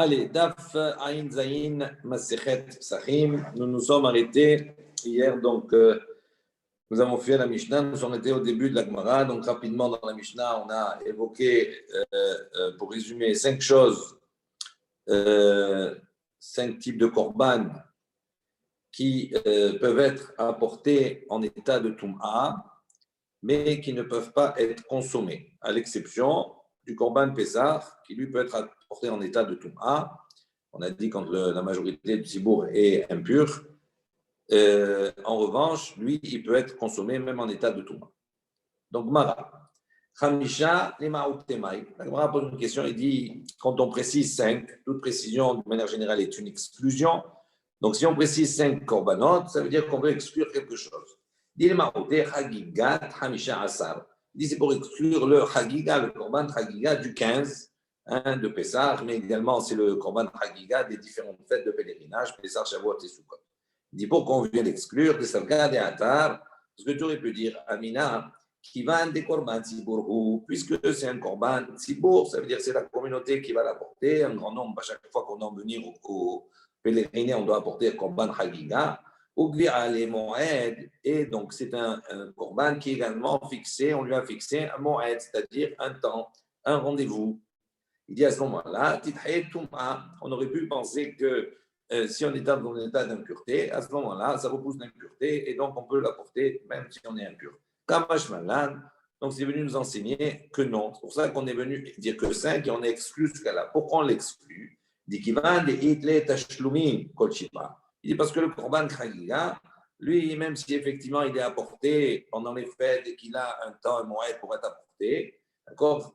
Allez, Daf Ain Zayin Masechet Psachim. Nous nous sommes arrêtés hier, donc nous avons fait la Mishnah. Nous sommes arrêtés au début de la Gemara. Donc rapidement dans la Mishnah, on a évoqué, pour résumer, 5 choses, 5 types de korban qui peuvent être apportés en état de Tum'a, mais qui ne peuvent pas être consommés, à l'exception du korban Pessah, qui lui peut être apporté en état de Tum'a. On a dit quand la majorité du Tzibour est impur. En revanche, lui, il peut être consommé même en état de Tum'a. Donc, Mara. Khamisha, Lema Uktemai. La Gemara pose une question, il dit, quand on précise 5, toute précision, de manière générale, est une exclusion. Donc, si on précise 5 korbanot, ça veut dire qu'on veut exclure quelque chose. Dit Lema Ukte, Chagigat, Hamisha Asar. Il dit, c'est pour exclure le Chagiga, le korban Chagiga du 15, de Pessah, mais également, c'est le korban Chagiga des différentes fêtes de pèlerinage, Pessah, Shavuot et Sukkot. Il dit, pourquoi on vient l'exclure de Savgad et Atar? Parce que tu aurais pu dire, Amina, qui va des korban Tzibour, puisque c'est un korban Tzibour, ça veut dire que c'est la communauté qui va l'apporter, un grand nombre, à chaque fois qu'on doit venir au pèleriné, on doit apporter un korban Chagiga, et donc c'est un korban qui est également fixé, on lui a fixé un moed, c'est-à-dire un temps, un rendez-vous. Il dit à ce moment-là, on aurait pu penser que si on est dans un état d'impureté, à ce moment-là, ça repousse l'impureté et donc on peut l'apporter même si on est impur. Kamash Malan, donc c'est venu nous enseigner que non. C'est pour ça qu'on est venu dire que 5 et on exclut ce cas-là. Pourquoi on l'exclut? Il dit qu'il va les hitle tashlumin kolchipa. Il dit parce que le korban chagiga, lui, même si effectivement il est apporté pendant les fêtes et qu'il a un temps, un moyen pour être apporté, d'accord,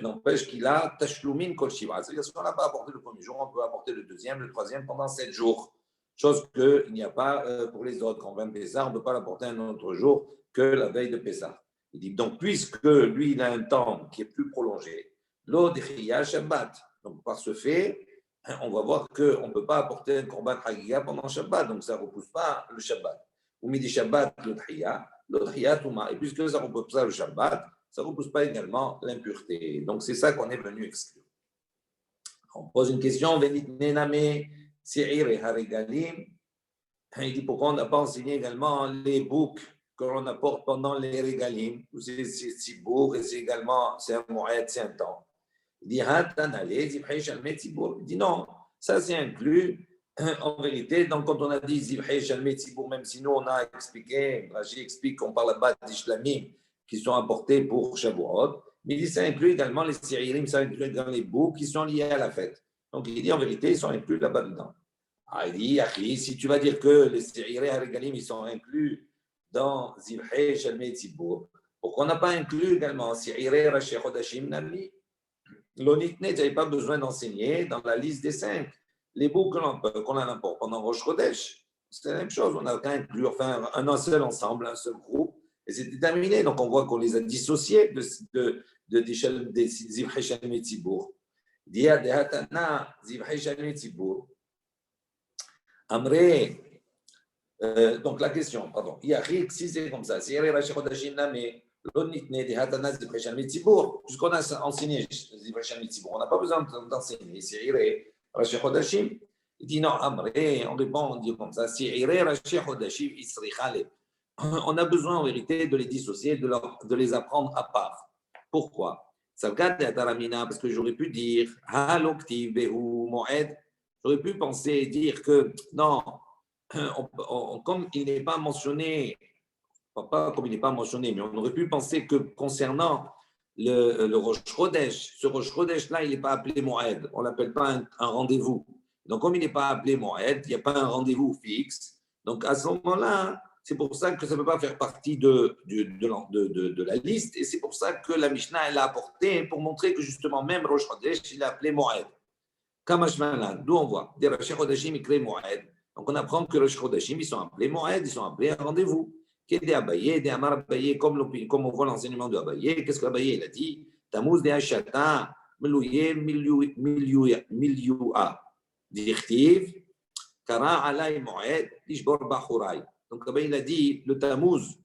n'empêche qu'il a tashlumin kol shiva. C'est-à-dire que si on n'a pas apporté le premier jour, on peut apporter le deuxième, le troisième pendant 7 jours. Chose qu'il n'y a pas pour les autres. Quand on va Pessah, on ne peut pas l'apporter un autre jour que la veille de Pessah. Il dit donc, puisque lui, il a un temps qui est plus prolongé, l'odriya Shabbat. Donc, par ce fait, on va voir qu'on ne peut pas apporter un korban chagiga pendant Shabbat. Donc, ça ne repousse pas le Shabbat. Ou midi Shabbat, l'odriya Touma. Et puisque ça ne repousse pas le Shabbat, ça ne repousse pas également l'impureté. Donc, c'est ça qu'on est venu exclure. On pose une question, il dit pourquoi on n'a pas enseigné également les boucs que l'on apporte pendant les régalim. C'est Tzibour et c'est également, c'est un moed, c'est un temps. Il dit, il dit non, ça c'est inclus. En vérité, donc quand on a dit Zivhei Shalmei Tzibour, même si nous on a expliqué, Raji explique qu'on parle là-bas d'Ishlamim, qui sont apportés pour Shavuot, mais il dit ça inclut également les Siririm, ça inclut dans les boucs qui sont liés à la fête. Donc il dit en vérité, ils sont inclus là-bas dedans. Ah, il dit, si tu vas dire que les Siririm Haregalim, ils sont inclus dans Zivhei Shalmei Tzibour, pourquoi on n'a pas inclus également Siririm Rashi Chodashim Nami? L'onitne, tu n'avais pas besoin d'enseigner dans la liste des 5. Les boucs qu'on a apporté pendant Rosh Chodesh, c'est la même chose. On a qu'à inclure un seul ensemble, un seul groupe. Et c'était terminé. Donc, on voit qu'on les a dissociés des Zivhei Shalmei Tzibour. Dia de Hatana, Zivhei Shalmei Tzibour. Amré, donc la question, pardon. Yachik, si c'est comme ça, si il y a Rashi Chodashim Name, l'onitne de Hatana Zivhei Shalmei Tzibour, puisqu'on a enseigné Zivhei Shalmei Tzibour, on n'a pas besoin d'enseigner. Si il y a Rashi Chodashim, il dit non, Amré, on répond, on dit comme ça, si il y a Rashi Chodashim, Isrichale. On a besoin en vérité de les dissocier, de les apprendre à part. Pourquoi? Parce que j'aurais pu dire, j'aurais pu penser et dire que non, comme il n'est pas mentionné, pas comme il n'est pas mentionné, mais on aurait pu penser que concernant le Rosh Chodesh, ce Rosh Chodesh-là, il n'est pas appelé Moed, on ne l'appelle pas un rendez-vous. Donc, comme il n'est pas appelé Moed, il n'y a pas un rendez-vous fixe. Donc, à ce moment-là, c'est pour ça que ça ne peut pas faire partie de la liste. Et c'est pour ça que la Mishnah, elle a apporté pour montrer que justement, même Rosh Chodesh, il est appelé Moed. Kamashmalan, d'où on voit, des Rosh Chodashim, il crée Moed. Donc, on apprend que Rosh Chodashim, ils sont appelés Moed, ils sont appelés un rendez-vous. Qui est des Abaye, des Amar Abaye, comme on voit l'enseignement de Abaye. Qu'est-ce qu'Abaye, il a dit? Tamouz de Hachata, Melouye, Milyua, Dirtiv, Kara Alay Moed, Lishbor Bachurai. Donc, Abaye, il a dit le Tamouz,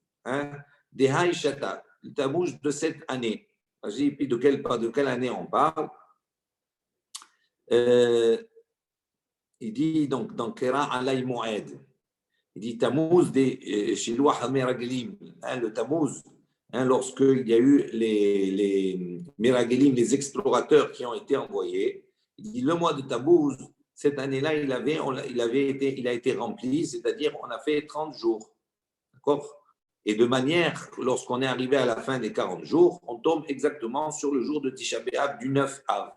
des Haïchata, le Tamouz de cette année. J'ai dit, de quelle année on parle? Euh, il dit donc dans Kera Alay Moed, il dit Tammuz des Shiloh Meraglim, le Tammuz, lorsqu'il y a eu les Meraglim, les explorateurs qui ont été envoyés, il dit le mois de Tammuz, cette année-là, il a été rempli, c'est-à-dire on a fait 30 jours. D'accord? Et de manière, lorsqu'on est arrivé à la fin des 40 jours, on tombe exactement sur le jour de Tisha B'Av du 9 Av.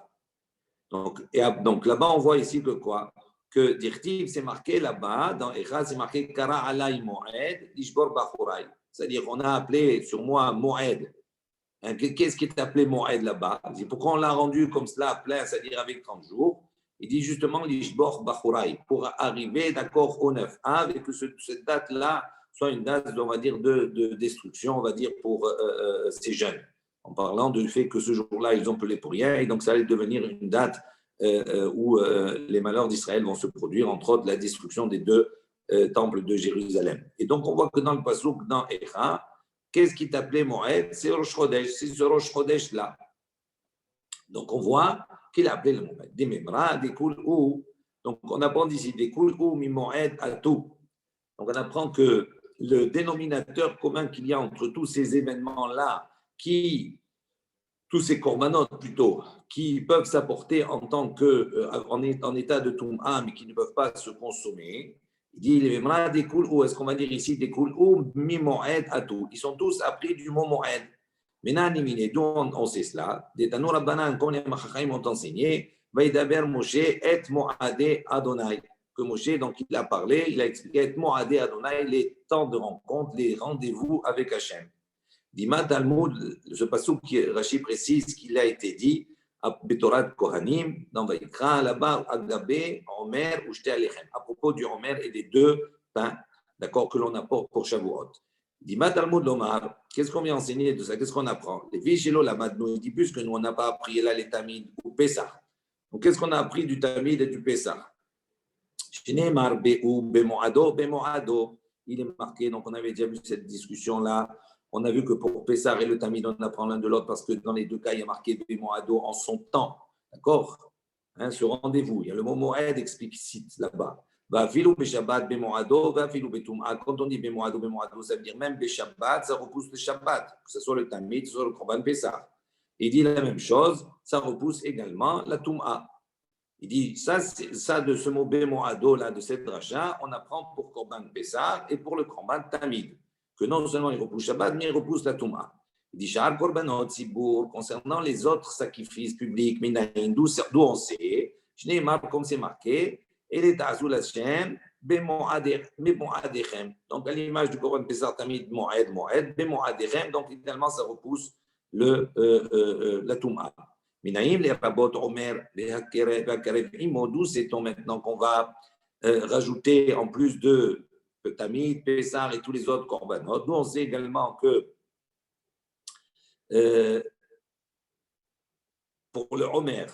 Donc là-bas, on voit ici que quoi? Que Dirtiv, c'est marqué là-bas, dans Echad, c'est marqué Kara alay Moed, Ishbor Bachurai. C'est-à-dire, on a appelé sur moi Moed. Qu'est-ce qui est appelé Moed là-bas? Pourquoi on l'a rendu comme cela, plein, c'est-à-dire avec 30 jours? Il dit justement l'Ishbor Bachurai, pour arriver, d'accord, au 9 Av, et que cette date-là soit une date, on va dire, de destruction, on va dire, pour ces jeunes. En parlant du fait que ce jour-là, ils ont pelé pour rien, et donc ça allait devenir une date où les malheurs d'Israël vont se produire, entre autres la destruction des deux temples de Jérusalem. Et donc on voit que dans le Passouk, dans Echa, qu'est-ce qui t'appelait Moed? C'est Rosh Chodesh, c'est ce Rosh Chodesh-là. Donc on voit qu'il a appelé le Moed. Des Memra, des Koul ou. Donc on apprend ici des Koul ou mi Moed à tout. Donc on apprend que le dénominateur commun qu'il y a entre tous ces événements-là, tous ces corbanotes plutôt, qui peuvent s'apporter en tant en état de Toum'a, mais qui ne peuvent pas se consommer, il dit, les Memra découlent où? Est-ce qu'on va dire ici découlent où? Mi Moed à tout. Ils sont tous appris du mot Moed. Maintenant, d'où on sait cela? Des Tanour Rabbanan, comme les Machachaim ont enseigné, Vaïdaber Moshe et Moadé Adonai. Que Moshe, donc, il a parlé, il a expliqué et Moadé Adonai, les temps de rencontre, les rendez-vous avec Hachem. Dima Talmud, ce passage qui Rashi précise qu'il a été dit à Betorat Kohanim, dans Vaïkra, là-bas, Agabé, Omer, ou Shte Alechem, à propos du Omer et des deux pains, d'accord, que l'on apporte pour Shavuot. Dima Talmud Lomar, qu'est-ce qu'on vient enseigner de ça? Qu'est-ce qu'on apprend? Les Vichelo Lamad nous dit plus que nous, on n'a pas appris là les Tamid ou Pessah. Donc, qu'est-ce qu'on a appris du Tamid et du Pessah? Shneemar Be'u, Bemoado, Bemoado. Il est marqué, donc on avait déjà vu cette discussion-là. On a vu que pour Pessah et le Tamid, on apprend l'un de l'autre parce que dans les deux cas, il y a marqué Bemoado en son temps. D'accord? Ce rendez-vous. Il y a le mot Moed explicite là-bas. Quand on dit Bemoado, Bemoado, ça veut dire même Beshabbat, ça repousse le Shabbat, que ce soit le Tamid, que ce soit le Korban Pessah. Il dit la même chose, ça repousse également la Toum'a. Il dit ça de ce mot Bemoado, là, de cette dracha, on apprend pour Korban Pessah et pour le Korban Tamid, que non seulement il repousse Shabbat, mais il repousse la Toum'a. Il dit Shahar Korbanot Sibour, concernant les autres sacrifices publics, Minaïn, d'où on sait, Shneimar, comme c'est marqué, et les Ta'azul Hashem, Bemoadechem. Donc, à l'image du Korban Pessah Tamid, Moed, Bemoadechem, donc finalement, ça repousse la Toum'a. Minaïm, les rabot, Omer, les Hakarev, Imodou, c'est maintenant qu'on va rajouter en plus de Tamid, Pessah et tous les autres korbanot. Nous, on sait également que pour le Homer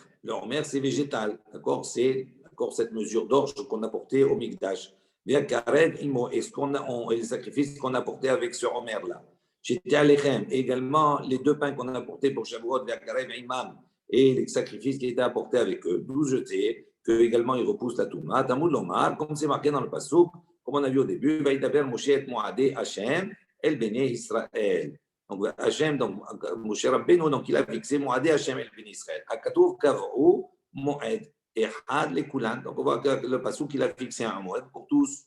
c'est végétal, d'accord? C'est cette mesure d'orge qu'on a portée au Mikdash. Et les sacrifices qu'on a portés avec ce Homer-là. J'étais à l'Echem, également les deux pains qu'on a portés pour Shavuot, Vekarev, Imam, et les sacrifices qui étaient apportés avec eux. D'où je sais qu'également ils repoussent la Touma. Tamoud Lomar, comme c'est marqué dans le Passouk, comme on a vu au début, Vaïdaber Moshe et Moadé Hachem, El Béné Israël. Donc, Hachem, donc, Moshe Rabbeinu, donc, il a fixé Moadé Hachem El Ben Israël. Akatouf Kavou Moed Echad Le Kulan. Donc, on voit que le Passouk, il a fixé un Moed pour tous.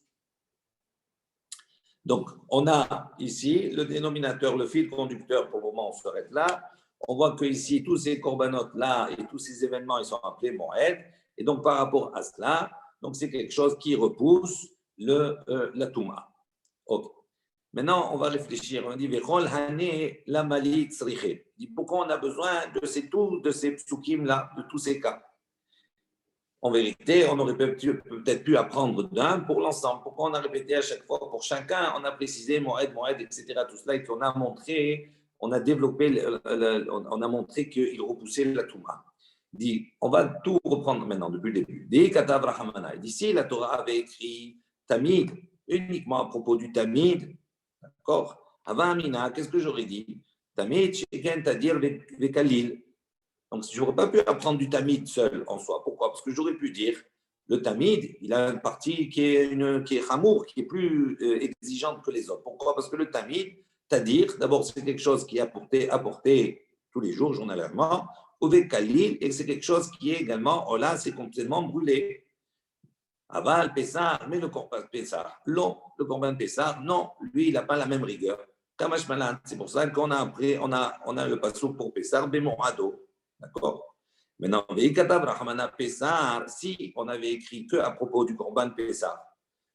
Donc, on a ici le dénominateur, le fil conducteur, pour le moment, on s'arrête là. On voit que ici, tous ces corbanotes-là et tous ces événements, ils sont appelés Moed. Et donc, par rapport à cela, donc c'est quelque chose qui repousse la Touma. Ok. Maintenant, on va réfléchir. On dit, pourquoi on a besoin de ces psukim-là, de tous ces cas? En vérité, on aurait peut-être pu apprendre d'un pour l'ensemble. Pourquoi on a répété à chaque fois pour chacun? On a précisé Moed, etc. Tout cela, et qu'on a montré, on a développé, on a montré qu'il repoussait la Touma. Dit, on va tout reprendre maintenant depuis le début. D'ici, la Torah avait écrit Tamid, uniquement à propos du Tamid. D'accord? Avant Amina, qu'est-ce que j'aurais dit? Tamid, Sheken, Tadir, Vekalil. Donc, je n'aurais pas pu apprendre du tamid seul en soi. Pourquoi? Parce que j'aurais pu dire, le tamid, il a une partie qui est chamour, qui est plus exigeante que les autres. Pourquoi? Parce que le tamid, c'est-à-dire, d'abord, c'est quelque chose qui est apporté tous les jours, journalièrement, ou des kalil, et c'est quelque chose qui est également, oh là, c'est complètement brûlé. Aval, Pessah, mais le Corban Pessah, non, le Corban Pessah, non, lui, il n'a pas la même rigueur. Kamash Malan, c'est pour ça qu'on a appris, on a le passou pour Pessah, Bemoado. D'accord? Maintenant, Veikatav Rahmana Pessah, si on avait écrit que à propos du Corban Pessah,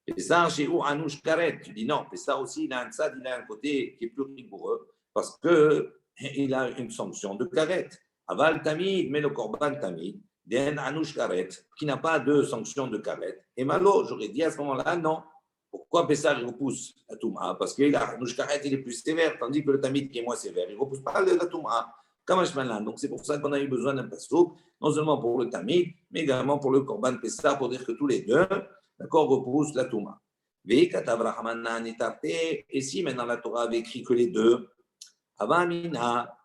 Pessah, chez où Anouch Karet, tu dis non, Pessah aussi, il a un tzad, il a un côté qui est plus rigoureux, parce qu'il a une sanction de Karet. Aval Tamid, mais le Corban Tamid, d'un Anouch Karet, qui n'a pas de sanction de Karet. Et Malo, j'aurais dit à ce moment-là, non. Pourquoi Pessah il repousse la Touma? Parce que Anouch Karet, il est plus sévère, tandis que le Tamid qui est moins sévère, il ne repousse pas la Touma. Donc c'est pour ça qu'on a eu besoin d'un passouk, non seulement pour le Tamid, mais également pour le Corban Pessah, pour dire que tous les deux, d'accord, repoussent la Touma. Et si maintenant la Torah avait écrit que les deux, Avamina,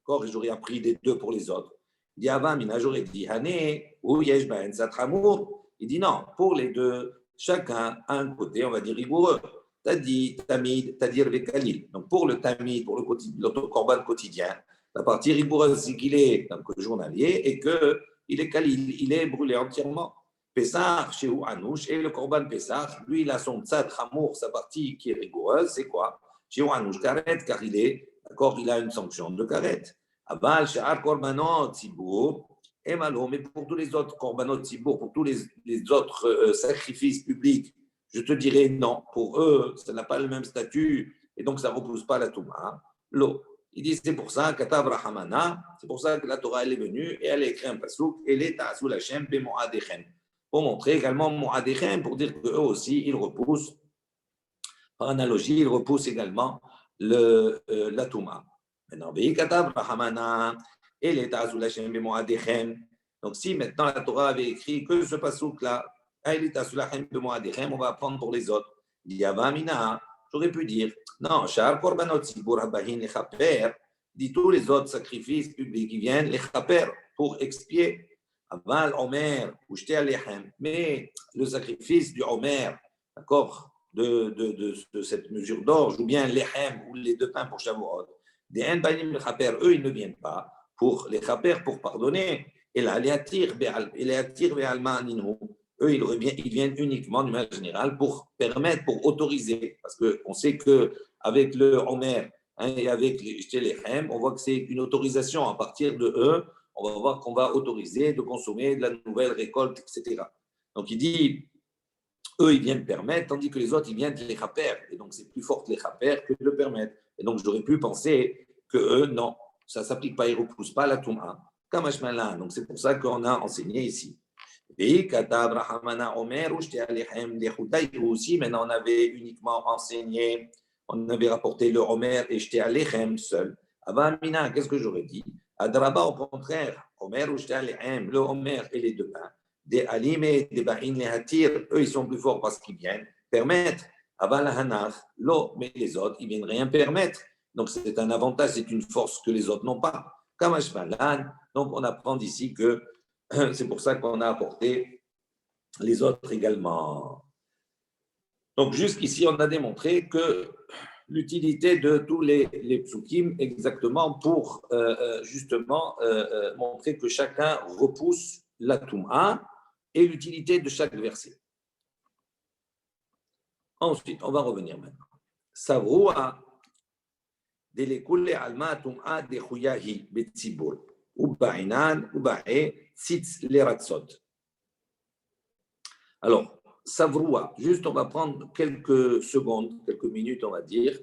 d'accord, j'aurais appris des deux pour les autres. Il dit Avamina, j'aurais dit Hané, ou Yeshbaen Satramour. Il dit non, pour les deux, chacun a un côté, on va dire, rigoureux. T'as dit Tamid, t'as dit Kalil. Donc pour le Tamid, pour le Corban quotidien, la partie rigoureuse, c'est qu'il est donc, journalier et qu'il est Kalil, il est brûlé entièrement. Pessah, chez Anouch, et le Corban Pessah, lui, il a son tzad Hamour, sa partie qui est rigoureuse, c'est quoi? Chez Anouch, Karet, car il est, d'accord, il a une sanction de Karet. Aval, Sha'ar Korbanot, Tzibour, et Malo, mais pour tous les autres Korbanot, Tzibour, pour tous les autres sacrifices publics, je te dirais non. Pour eux, ça n'a pas le même statut, et donc ça ne repousse pas la Touma. L'eau. Il dit, c'est pour ça, Katav Rahamana, c'est pour ça que la Torah, elle est venue, et elle a écrit un pasouk, et l'État sous la Shem, Bemoadechem. Pour montrer également Moadechem, pour dire qu'eux aussi, ils repoussent, par analogie, ils repoussent également la Touma. Maintenant, Veikatav Rahamana, et l'État sous la Shem, Bemoadechem. Donc, si maintenant la Torah avait écrit que ce pasouk-là, l'État sous la Shem, Bemoadechem, on va apprendre pour les autres. Il y a Vamina, j'aurais pu dire, non, Shar Korbanot Sibur Habahin Lechaper, dit tous les autres sacrifices publics qui viennent, les Chaper, pour expier. Aval Omer, ou Shte Alechem, mais le sacrifice du Omer, d'accord, de cette mesure d'orge, ou bien Lechem, ou les deux pains pour Shavuot, des Enbanim Lechaper, eux, ils ne viennent pas pour les Chaper, pour pardonner, et là, les Atir Be'alma Ninu. Eux, ils viennent uniquement, d'une manière générale, pour permettre, pour autoriser. Parce qu'on sait qu'avec le Homer et avec les Lechem, on voit que c'est une autorisation. À partir de eux, on va voir qu'on va autoriser de consommer de la nouvelle récolte, etc. Donc, il dit, eux, ils viennent permettre, tandis que les autres, ils viennent les chaper. Et donc, c'est plus fort les chaper que de le permettre. Et donc, j'aurais pu penser que eux, non, ça ne s'applique pas, ils ne repoussent pas la Touma. Kamashmalan. Donc, c'est pour ça qu'on a enseigné ici. Et Katab Rahamana Omer, ou aussi, maintenant on avait uniquement enseigné, on avait rapporté le Omer et Shte Alechem seul. Avamina, qu'est-ce que j'aurais dit? Adraba, au contraire, Omer ou Shte Alechem, le Omer et les deux pains, des Alim et des Ba'in les Hatir, eux ils sont plus forts parce qu'ils viennent permettre. Aval Hanach, l'eau, mais les autres, ils viennent rien permettre. Donc c'est un avantage, c'est une force que les autres n'ont pas. Kamash Malan, donc on apprend d'ici que c'est pour ça qu'on a apporté les autres également. Donc, jusqu'ici, on a démontré que l'utilité de tous les psukim, exactement pour justement montrer que chacun repousse la Touma et l'utilité de chaque verset. Ensuite, on va revenir maintenant. Savroua, delekule alma Touma de Chuyahi betzibur. Alors, Savroua, juste on va prendre quelques secondes, quelques minutes, on va dire.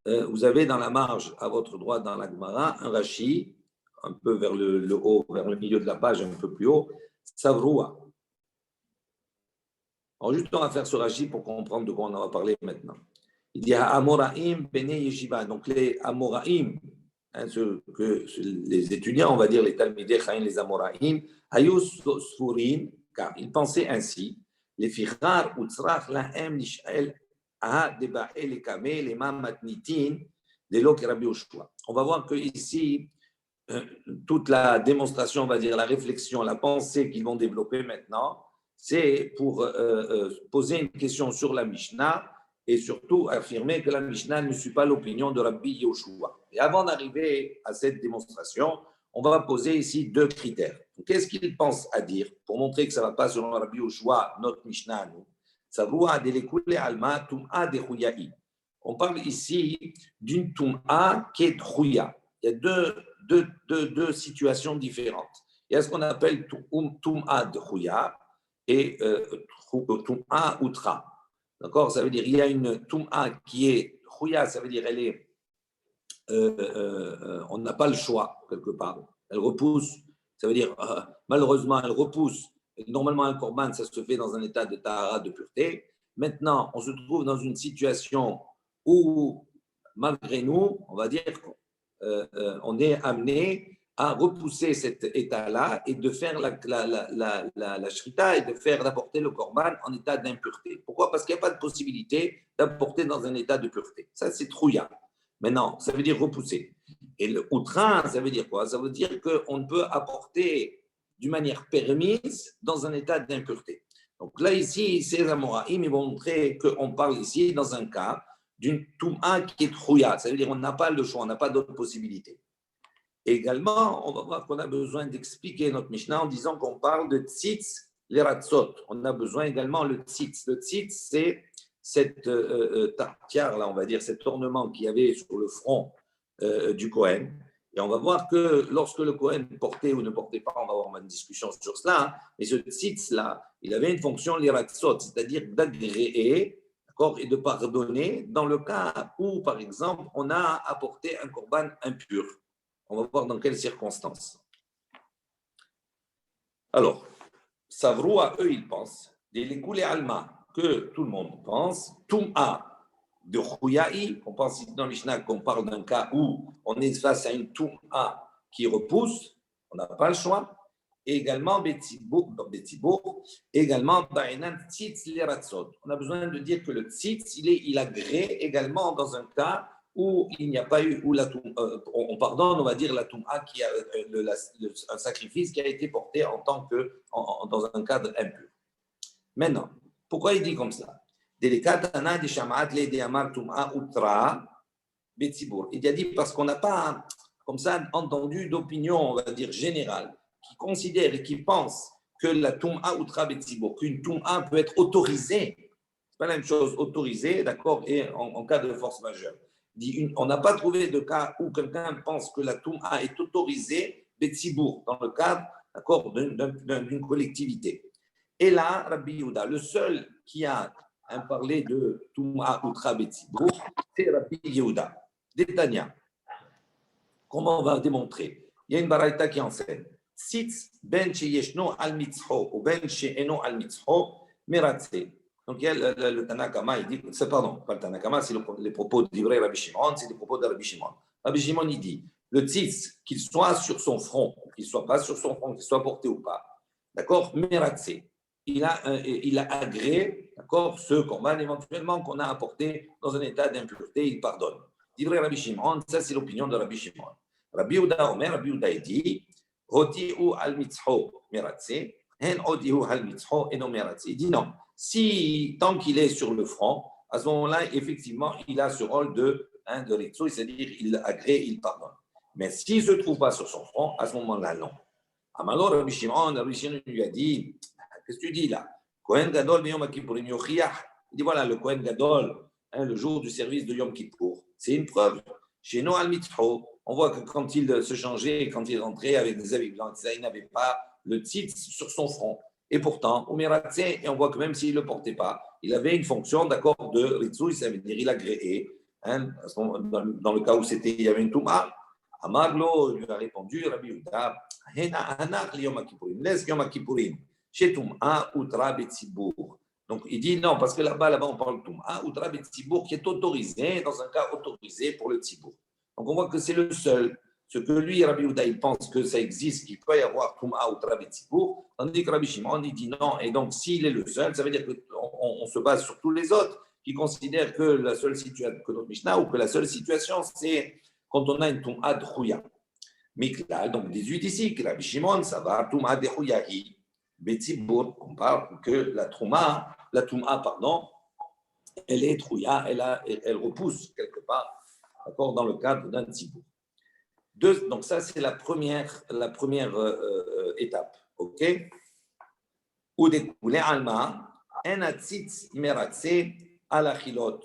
Vous avez dans la marge, à votre droite, dans la Gemara, un Rashi, un peu vers le haut, vers le milieu de la page, un peu plus haut, Savroua. Alors, juste on va faire ce Rashi pour comprendre de quoi on va parler maintenant. Il dit Amoraim Bene Yeshiva. Donc, les Amoraim, les étudiants, on va dire les Talmidei Chaim, les Amoraim, Hayus Sfurin, car ils pensaient ainsi, les Fichar Utzrach Lahem Nish'el Aha Deba'el Ekame, les Mamatnitin, de l'Ok Rabbi Yoshua. On va voir que ici, toute la démonstration, on va dire, la réflexion, la pensée qu'ils vont développer maintenant, c'est pour poser une question sur la Mishnah et surtout affirmer que la Mishnah ne suit pas l'opinion de Rabbi Yoshua. Et avant d'arriver à cette démonstration, on va poser ici deux critères. Qu'est-ce qu'ils pensent à dire pour montrer que ça ne va pas selon Rabbi Yoshua, notre Mishnah à nous? On parle ici d'une Tum'a qui est Trouya. Il y a deux situations différentes. Il y a ce qu'on appelle Tum'a de Rouya et Tum'a Utra. D'accord? Ça veut dire il y a une Tum'a qui est Rouya, ça veut dire elle est, on n'a pas le choix quelque part. Elle repousse, ça veut dire malheureusement elle repousse. Normalement un korban, ça se fait dans un état de tahara, de pureté. Maintenant, on se trouve dans une situation où, malgré nous, on va dire on est amené à repousser cet état-là et de faire la shrita et d'apporter le korban en état d'impureté. Pourquoi? Parce qu'il n'y a pas de possibilité d'apporter dans un état de pureté. Ça, c'est trouya. Maintenant, ça veut dire repousser. Et le outrain, ça veut dire quoi? Ça veut dire qu'on ne peut apporter d'une manière permise dans un état d'impureté. Donc là, ici, ces Amoraïm, ils vont montrer qu'on parle ici dans un cas d'une Touma qui est trouya, ça veut dire qu'on n'a pas le choix, on n'a pas d'autre possibilité. Et également, on va voir qu'on a besoin d'expliquer notre Mishnah en disant qu'on parle de tzitz leratzot. On a besoin également le tzitz. Le tzitz, c'est cette tartière, là, on va dire, cet ornement qu'il y avait sur le front du Kohen. Et on va voir que lorsque le Kohen portait ou ne portait pas, on va avoir une discussion sur cela, hein, mais ce tzitz-là, il avait une fonction leratzot, c'est-à-dire d'agréer et de pardonner dans le cas où, par exemple, on a apporté un korban impur. On va voir dans quelles circonstances. Alors, Savroua, eux, ils pensent, des Lekoulé Alma, que tout le monde pense, Tum'a de Chouyaï, on pense ici dans Mishnah qu'on parle d'un cas où on est face à une Tum'a qui repousse, on n'a pas le choix. Et également Betibour, également Ba'inan Tzitz Leratzot. On a besoin de dire que le Tzitz, il agrée également dans un cas où il n'y a pas eu, où on pardonne, on va dire, la Toum'a, qui a un sacrifice qui a été porté en tant que, dans un cadre impur. Maintenant, pourquoi il dit comme ça? Il a dit parce qu'on n'a pas, comme ça, entendu d'opinion, on va dire, générale, qui considère et qui pense que la Toum'a Outra Betsibour, qu'une Toum'a peut être autorisée, c'est pas la même chose, autorisée, d'accord, et en cas de force majeure. On n'a pas trouvé de cas où quelqu'un pense que la Toum'a est autorisée Betsibour, dans le cadre, d'accord, d'une collectivité. Et là, Rabbi Yehuda, le seul qui a parlé de Toum'a Outra Betsibour, c'est Rabbi Yehuda, d'Etania. Comment on va démontrer? Il y a une baraita qui enseigne. Sitz ben sheyeshno al mitzho ou ben she'eno al mitzho meratze. Donc il y a le Tanakama, il dit, pardon, pas le Tanakama, c'est les propos d'Ivrei Rabbi Shimon, c'est les propos de Rabbi Shimon. Rabbi Shimon, il dit, le tzitz, qu'il soit sur son front, qu'il ne soit pas sur son front, qu'il soit porté ou pas, d'accord, meratze. Il a agréé, d'accord, ce korban éventuellement qu'on a apporté dans un état d'impureté, il pardonne. D'Ivrei Rabbi Shimon, ça c'est l'opinion de Rabbi Shimon. Rabbi Yehuda Omer, Rabbi Yehuda dit, Hodi'u al mitzho meratze, hen hodi'u al mitzho eno meratze. Il dit non. Si, tant qu'il est sur le front, à ce moment-là, effectivement, il a ce rôle de ritzo, c'est-à-dire il agrée, il pardonne. Mais s'il ne se trouve pas sur son front, à ce moment-là, non. Alors, Rabbi Shimon lui a dit, qu'est-ce que tu dis là? Kohen Gadol de Yom Kippourim yochiach. Il dit voilà, le Kohen Gadol, le jour du service de Yom Kippour, c'est une preuve. Chez nous, al mitzho, on voit que quand il se changeait, quand il rentrait avec des habits blancs, il n'avait pas le tzitz sur son front. Et pourtant, au Miratse, et on voit que même s'il ne le portait pas, il avait une fonction d'accord de Ritsu, ça veut dire il agréait. Hein, dans le cas où il y avait une Touma, Amaglo lui a répondu, Rabbi Yehuda, laisse Yom Kippourim, chez Touma, Outra Betsibour. Donc il dit non, parce que là-bas on parle de Touma, Outra Betsibour, qui est autorisé, dans un cas autorisé pour le Tzibour. Donc on voit que c'est le seul. Ce que lui, Rabbi Yehuda, il pense que ça existe, qu'il peut y avoir Toum'a ou Travetzibour, tandis que Rabbi Shimon, il dit non. Et donc, s'il est le seul, ça veut dire qu'on se base sur tous les autres qui considèrent que la seule situation, que notre Mishnah, ou que la seule situation, c'est quand on a une Toum'a de Chouya. Miklal, donc 18 ici, que Rabbi Shimon, ça va, Touma de Huyahi, Betzibur, on parle que la Touma, pardon, elle est Trouya, elle repousse quelque part, d'accord, dans le cadre d'un Tzibour. Donc ça, c'est la première étape, ok? Ou découlé alma, un atzitz meratse à la chilot.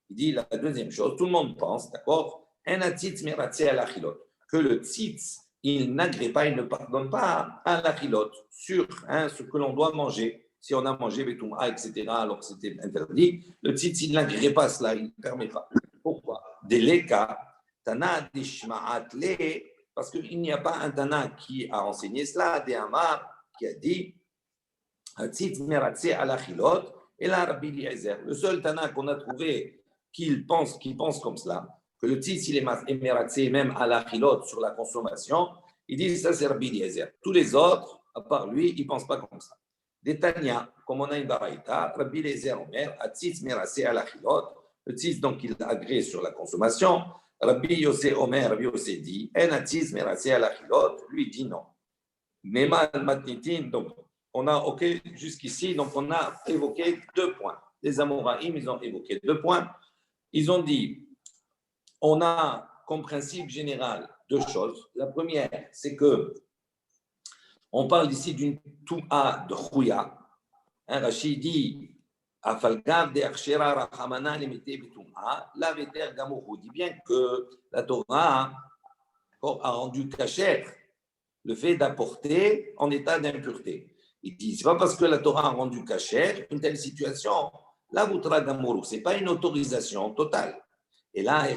Il dit la deuxième chose, tout le monde pense, d'accord? Un atzitz meratse à la chilot. Que le tzitz, il n'agrée pas, il ne pardonne pas à la chilot sur ce que l'on doit manger. Si on a mangé betouma, etc., alors que c'était interdit, le tzitz, il n'agrée pas cela, il ne permet pas. Pourquoi? Des leka, tana dishma'at le, parce qu'il n'y a pas un tana qui a enseigné cela, des amar qui a dit Hatzitz meratse à la chilot, et là, Rabbi Eliezer. Le seul Tana qu'on a trouvé qui pense comme cela, que le tzitz il est meratse même à la chilot sur la consommation, il dit ça c'est Rabbi Eliezer. Tous les autres, à part lui, ils ne pensent pas comme ça. Des Tanya, comme on a une baraïta, Rabbi Eliezer Omer, Hatzitz meratse à la chilot, le tzitz donc il agrée sur la consommation. Rabbi Yosef Omer, Rabbi Yosef dit, en Hatzitz meratse à la chilot, lui dit non. Nemal matnitin, donc on a, ok, jusqu'ici, donc on a évoqué 2 points. Les Amoraïm, ils ont évoqué 2 points. Ils ont dit, on a comme principe général 2 choses. La première, c'est que on parle ici d'une Touma de Chouya. Rachid dit, Afalgav de Arshera Rachamana limité Bitouma, la Veter Gamourou. Dit bien que la Torah a rendu cachère le fait d'apporter en état d'impureté. Il dit, ce n'est pas parce que la Torah a rendu cachère une telle situation. Là, ce n'est pas une autorisation totale. Et là, et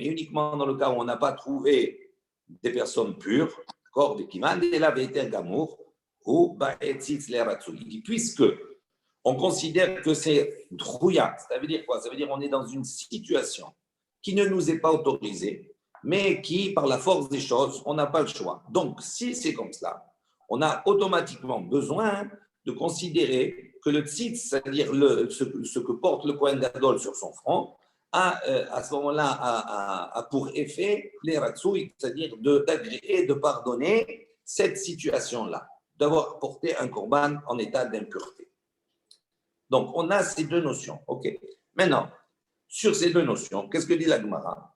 uniquement dans le cas où on n'a pas trouvé des personnes pures, d'accord, de Kiman, et là, ou il dit, puisque on considère que c'est drouillat, ça veut dire quoi? Ça veut dire qu'on est dans une situation qui ne nous est pas autorisée, mais qui, par la force des choses, on n'a pas le choix. Donc, si c'est comme cela, on a automatiquement besoin de considérer que le tzitz, c'est-à-dire ce que porte le Kohen Gadol sur son front, à ce moment-là a pour effet les ratsoui, c'est-à-dire d'agréer, de pardonner cette situation-là, d'avoir porté un korban en état d'impureté. Donc, on a ces 2 notions. OK. Maintenant, sur ces 2 notions, qu'est-ce que dit la Gemara?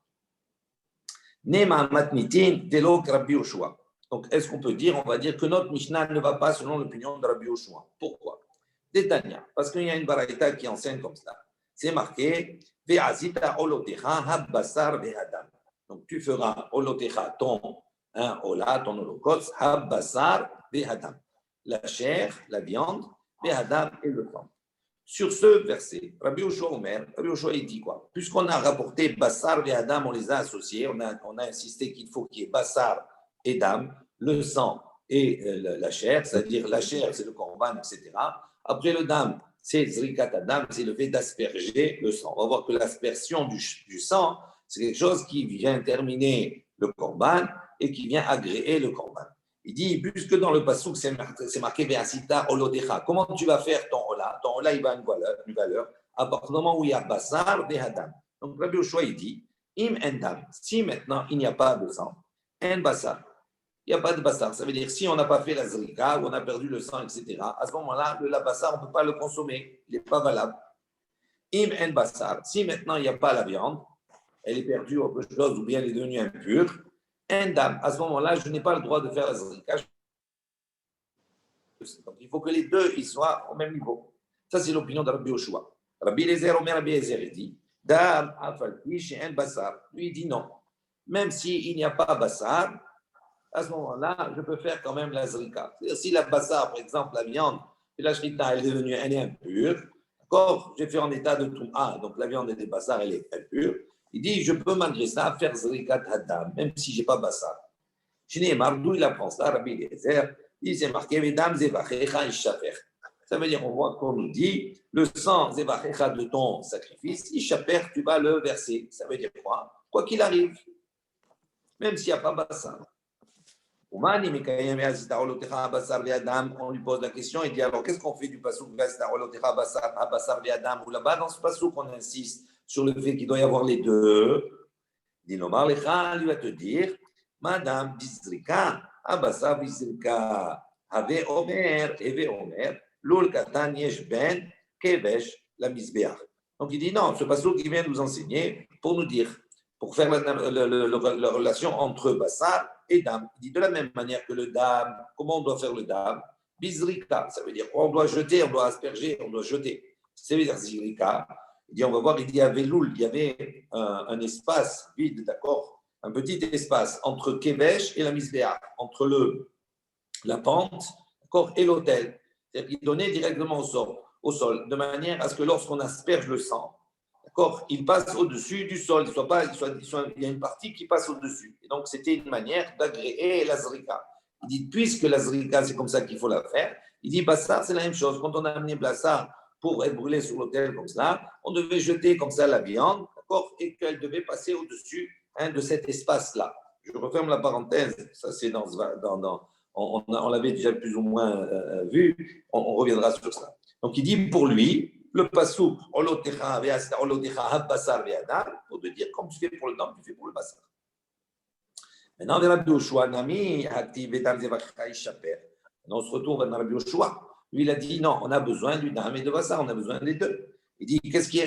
Nema matnitin delo Rabbi Yoshua. Donc, est-ce qu'on peut dire, on va dire que notre Mishnah ne va pas selon l'opinion de Rabbi Yoshua? Pourquoi? Détania, parce qu'il y a une baraïta qui enseigne comme ça. C'est marqué Ve'azita olotecha habbasar ve'adam. Donc, tu feras olotecha ton ton holocauste, habbasar ve'adam. La chair, la viande, ve'adam et le sang. Sur ce verset, Rabbi Yoshua Omer, Rabbi Yoshua il dit quoi? Puisqu'on a rapporté Bassar et Adam, on les a associés, on a insisté qu'il faut qu'il y ait Bassar et Dam, le sang et la chair, c'est-à-dire la chair, c'est le korban, etc. Après le Dam, c'est Zrikat Adam, c'est le fait d'asperger le sang. On va voir que l'aspersion du sang, c'est quelque chose qui vient terminer le korban et qui vient agréer le korban. Il dit, puisque dans le passouk, c'est marqué Ve'asita olodecha, comment tu vas faire ton ola? Ton ola, il va une valeur à partir du moment où il y a basar ve'adam. Donc, Rabbi Yoshua, il dit, im endam, si maintenant il n'y a pas de sang, en basar, il n'y a pas de basar, ça veut dire si on n'a pas fait la zrika, ou on a perdu le sang, etc., à ce moment-là, la basar, on ne peut pas le consommer, il n'est pas valable. Im en basar, si maintenant il n'y a pas la viande, elle est perdue ou autre chose, ou bien elle est devenue impure, dame, à ce moment-là, je n'ai pas le droit de faire la zrika. Donc, il faut que les 2 ils soient au même niveau. Ça, c'est l'opinion de Rabbi Yoshua. Rabbi Eliezer, Omer Rabbi Eliezer, il dit Dam, afalpi, chez un bassar. Lui, il dit non. Même s'il n'y a pas bassar, à ce moment-là, je peux faire quand même la zrika. C'est-à-dire, si la bassar, par exemple, la viande, et la shrita, elle est devenue impure, d'accord, j'ai fait en état de touma, donc la viande et des bassar, elle est impure. Il dit, je peux malgré ça faire zrikat hadam, même si je n'ai pas bassar. Chez Mardou, il apprend ça, Rabbi Eliezer, il s'est marqué, mesdames, zevachecha ishaper. Ça veut dire, on voit qu'on nous dit, le sang zevachecha de ton sacrifice, ishaper, tu vas le verser. Ça veut dire quoi? Quoi qu'il arrive, même s'il n'y a pas bassar. On lui pose la question, il dit alors qu'est-ce qu'on fait du pasouk ou là-bas dans ce pasouk on insiste sur le fait qu'il doit y avoir les 2. Il dit, Lomar Lecha, lui va te dire, Madame Bizrika, Abasa Bizrika, Ave Omer, Eve Omer, Lul Katan Yesh Ben, Kevesh, la Misbeach. Donc il dit, non, ce passage qui vient nous enseigner pour nous dire, pour faire la relation entre Bassar et Dam. Il dit de la même manière que le Dam, comment on doit faire le Dam? Bizrika, ça veut dire on doit jeter, on doit asperger, on doit jeter. Ça veut dire Zirika. Il dit, on va voir, il y avait Loul, il y avait un espace vide, d'accord, un petit espace entre Kevesh et la Misbéach, entre la pente, d'accord, et l'autel. C'est-à-dire qu'il donnait directement au sol, de manière à ce que lorsqu'on asperge le sang, d'accord, il passe au-dessus du sol, il y a une partie qui passe au-dessus. Et donc, c'était une manière d'agréer la Zrika. Il dit, puisque la Zrika, c'est comme ça qu'il faut la faire, il dit, Bassar, c'est la même chose. Quand on a amené Bassar pour être brûlé sur l'autel comme ça, on devait jeter comme ça la viande, d'accord, et qu'elle devait passer au-dessus de cet espace-là. Je referme la parenthèse, ça c'est on l'avait déjà plus ou moins vu, on reviendra sur ça. Donc il dit pour lui, le pasouk, pour te dire, comme tu fais pour le dam, tu fais pour le bassar. Maintenant, Rabbi Yoshua, Nami, on se retourne vers Rabbi Yoshua. Lui, il a dit non, on a besoin du dam et de bassar, on a besoin des deux. Il dit qu'est-ce qu'il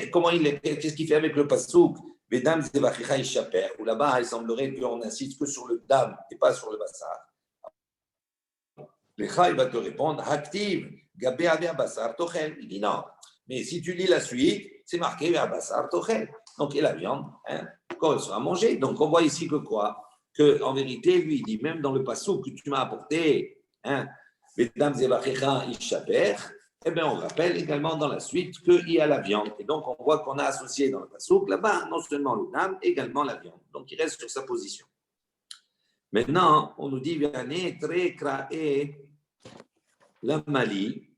fait avec le pasouk? Vedam zevachicha ishaper, où là-bas, il semblerait qu'on n'insiste que sur le dam et pas sur le bassar. Lecha, il va te répondre, active, gabé avia bassar tochel. Il dit non, mais si tu lis la suite, c'est marqué bassar tochel. Donc, et la viande, quand elle sera mangée. Donc, on voit ici que quoi? Que en vérité, lui, il dit même dans le passou que tu m'as apporté, mesdames et vachecha ishaper, eh bien, on rappelle également dans la suite qu'il y a la viande. Et donc, on voit qu'on a associé dans le passou là-bas non seulement le dam, également la viande. Donc, il reste sur sa position. Maintenant, on nous dit, Vianney, très kraé, la Mali.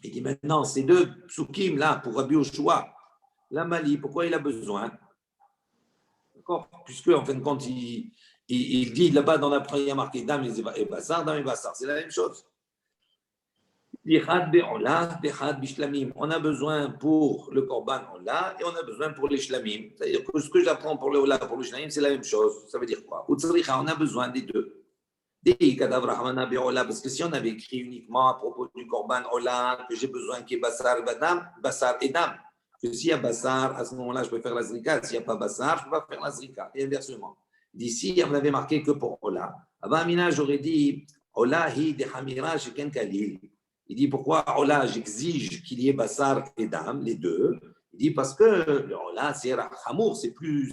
Il dit maintenant, ces deux psukim là pour Rabbi Yoshua, la Mali, pourquoi il a besoin? D'accord? Puisque en fin de compte, il dit là-bas dans la première marqué Dam et Bassar, Dam et Bassar, c'est la même chose. On a besoin pour le Korban Ola et on a besoin pour les Shlamim. C'est-à-dire que ce que j'apprends pour le Ola et pour le Shlamim, c'est la même chose. Ça veut dire quoi? On a besoin des deux. Parce que si on avait écrit uniquement à propos du Korban Ola, que j'ai besoin qu'il y ait Bassar et Dam, que s'il y a Bassar, à ce moment-là, je peux faire la Zrika. S'il n'y a pas Bassar, je ne peux pas faire la Zrika. Et inversement. D'ici, on avait marqué que pour Ola. Avant Amina, j'aurais dit Ola hi de Hamira sheken Kalil. Il dit pourquoi Ola, j'exige qu'il y ait Bassar et Dam, les deux. Il dit parce que le Ola, c'est Hamour, c'est plus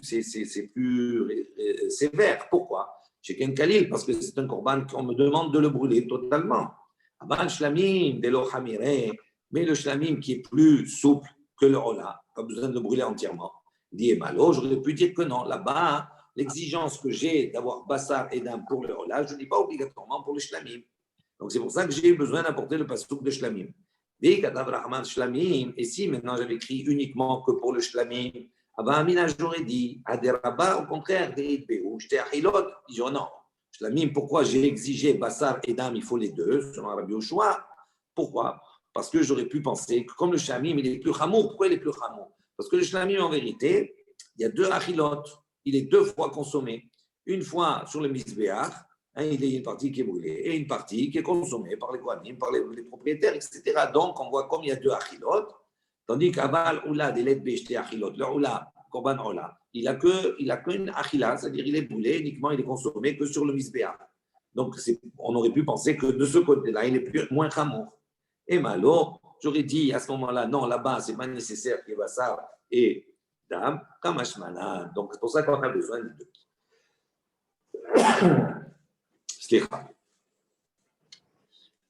sévère. Pourquoi? Sheken Kalil, parce que c'est un korban qu'on me demande de le brûler totalement. Aban Shlamim, de lo Hamire, mais le Shlamim qui est plus souple que le Ola, pas besoin de le brûler entièrement. Il dit, malo, j'aurais pu dire que non. Là-bas, l'exigence que j'ai d'avoir Bassar et Dam pour le Ola, je ne dis pas obligatoirement pour le Shlamim. Donc c'est pour ça que j'ai besoin d'apporter le pasouk de Shlamim. Et si maintenant j'avais écrit uniquement que pour le Shlamim, avant Amina, j'aurais dit, à des rabbins, au contraire, des Béou, j'étais à Hilot. Ils disent, non, Shlamim, pourquoi j'ai exigé Bassar et Dam, il faut les deux, selon Rabbi Yoshua? Pourquoi? Parce que j'aurais pu penser que comme le Shlamim, il est plus Hamour. Pourquoi il est plus Hamour? Parce que le Shlamim, en vérité, il y a deux Achilot, il est deux fois consommé. Une fois sur le Mizbeach, il y a une partie qui est brûlée et une partie qui est consommée par les Kohanim, par les propriétaires, etc. Donc, on voit comme il y a deux Achilot, tandis qu'Aval Oula, des lettres Béchté Achilot, le Oula, Korban Ola, il n'a qu'une Achila, c'est-à-dire il est brûlé, uniquement il est consommé que sur le Mizbeach. Donc, on aurait pu penser que de ce côté-là, il est moins Hamour. Et malo, j'aurais dit à ce moment-là, non, là-bas, ce n'est pas nécessaire qu'il y ait Bassar et Dam, Kamashmana. Donc, c'est pour ça qu'on a besoin de deux.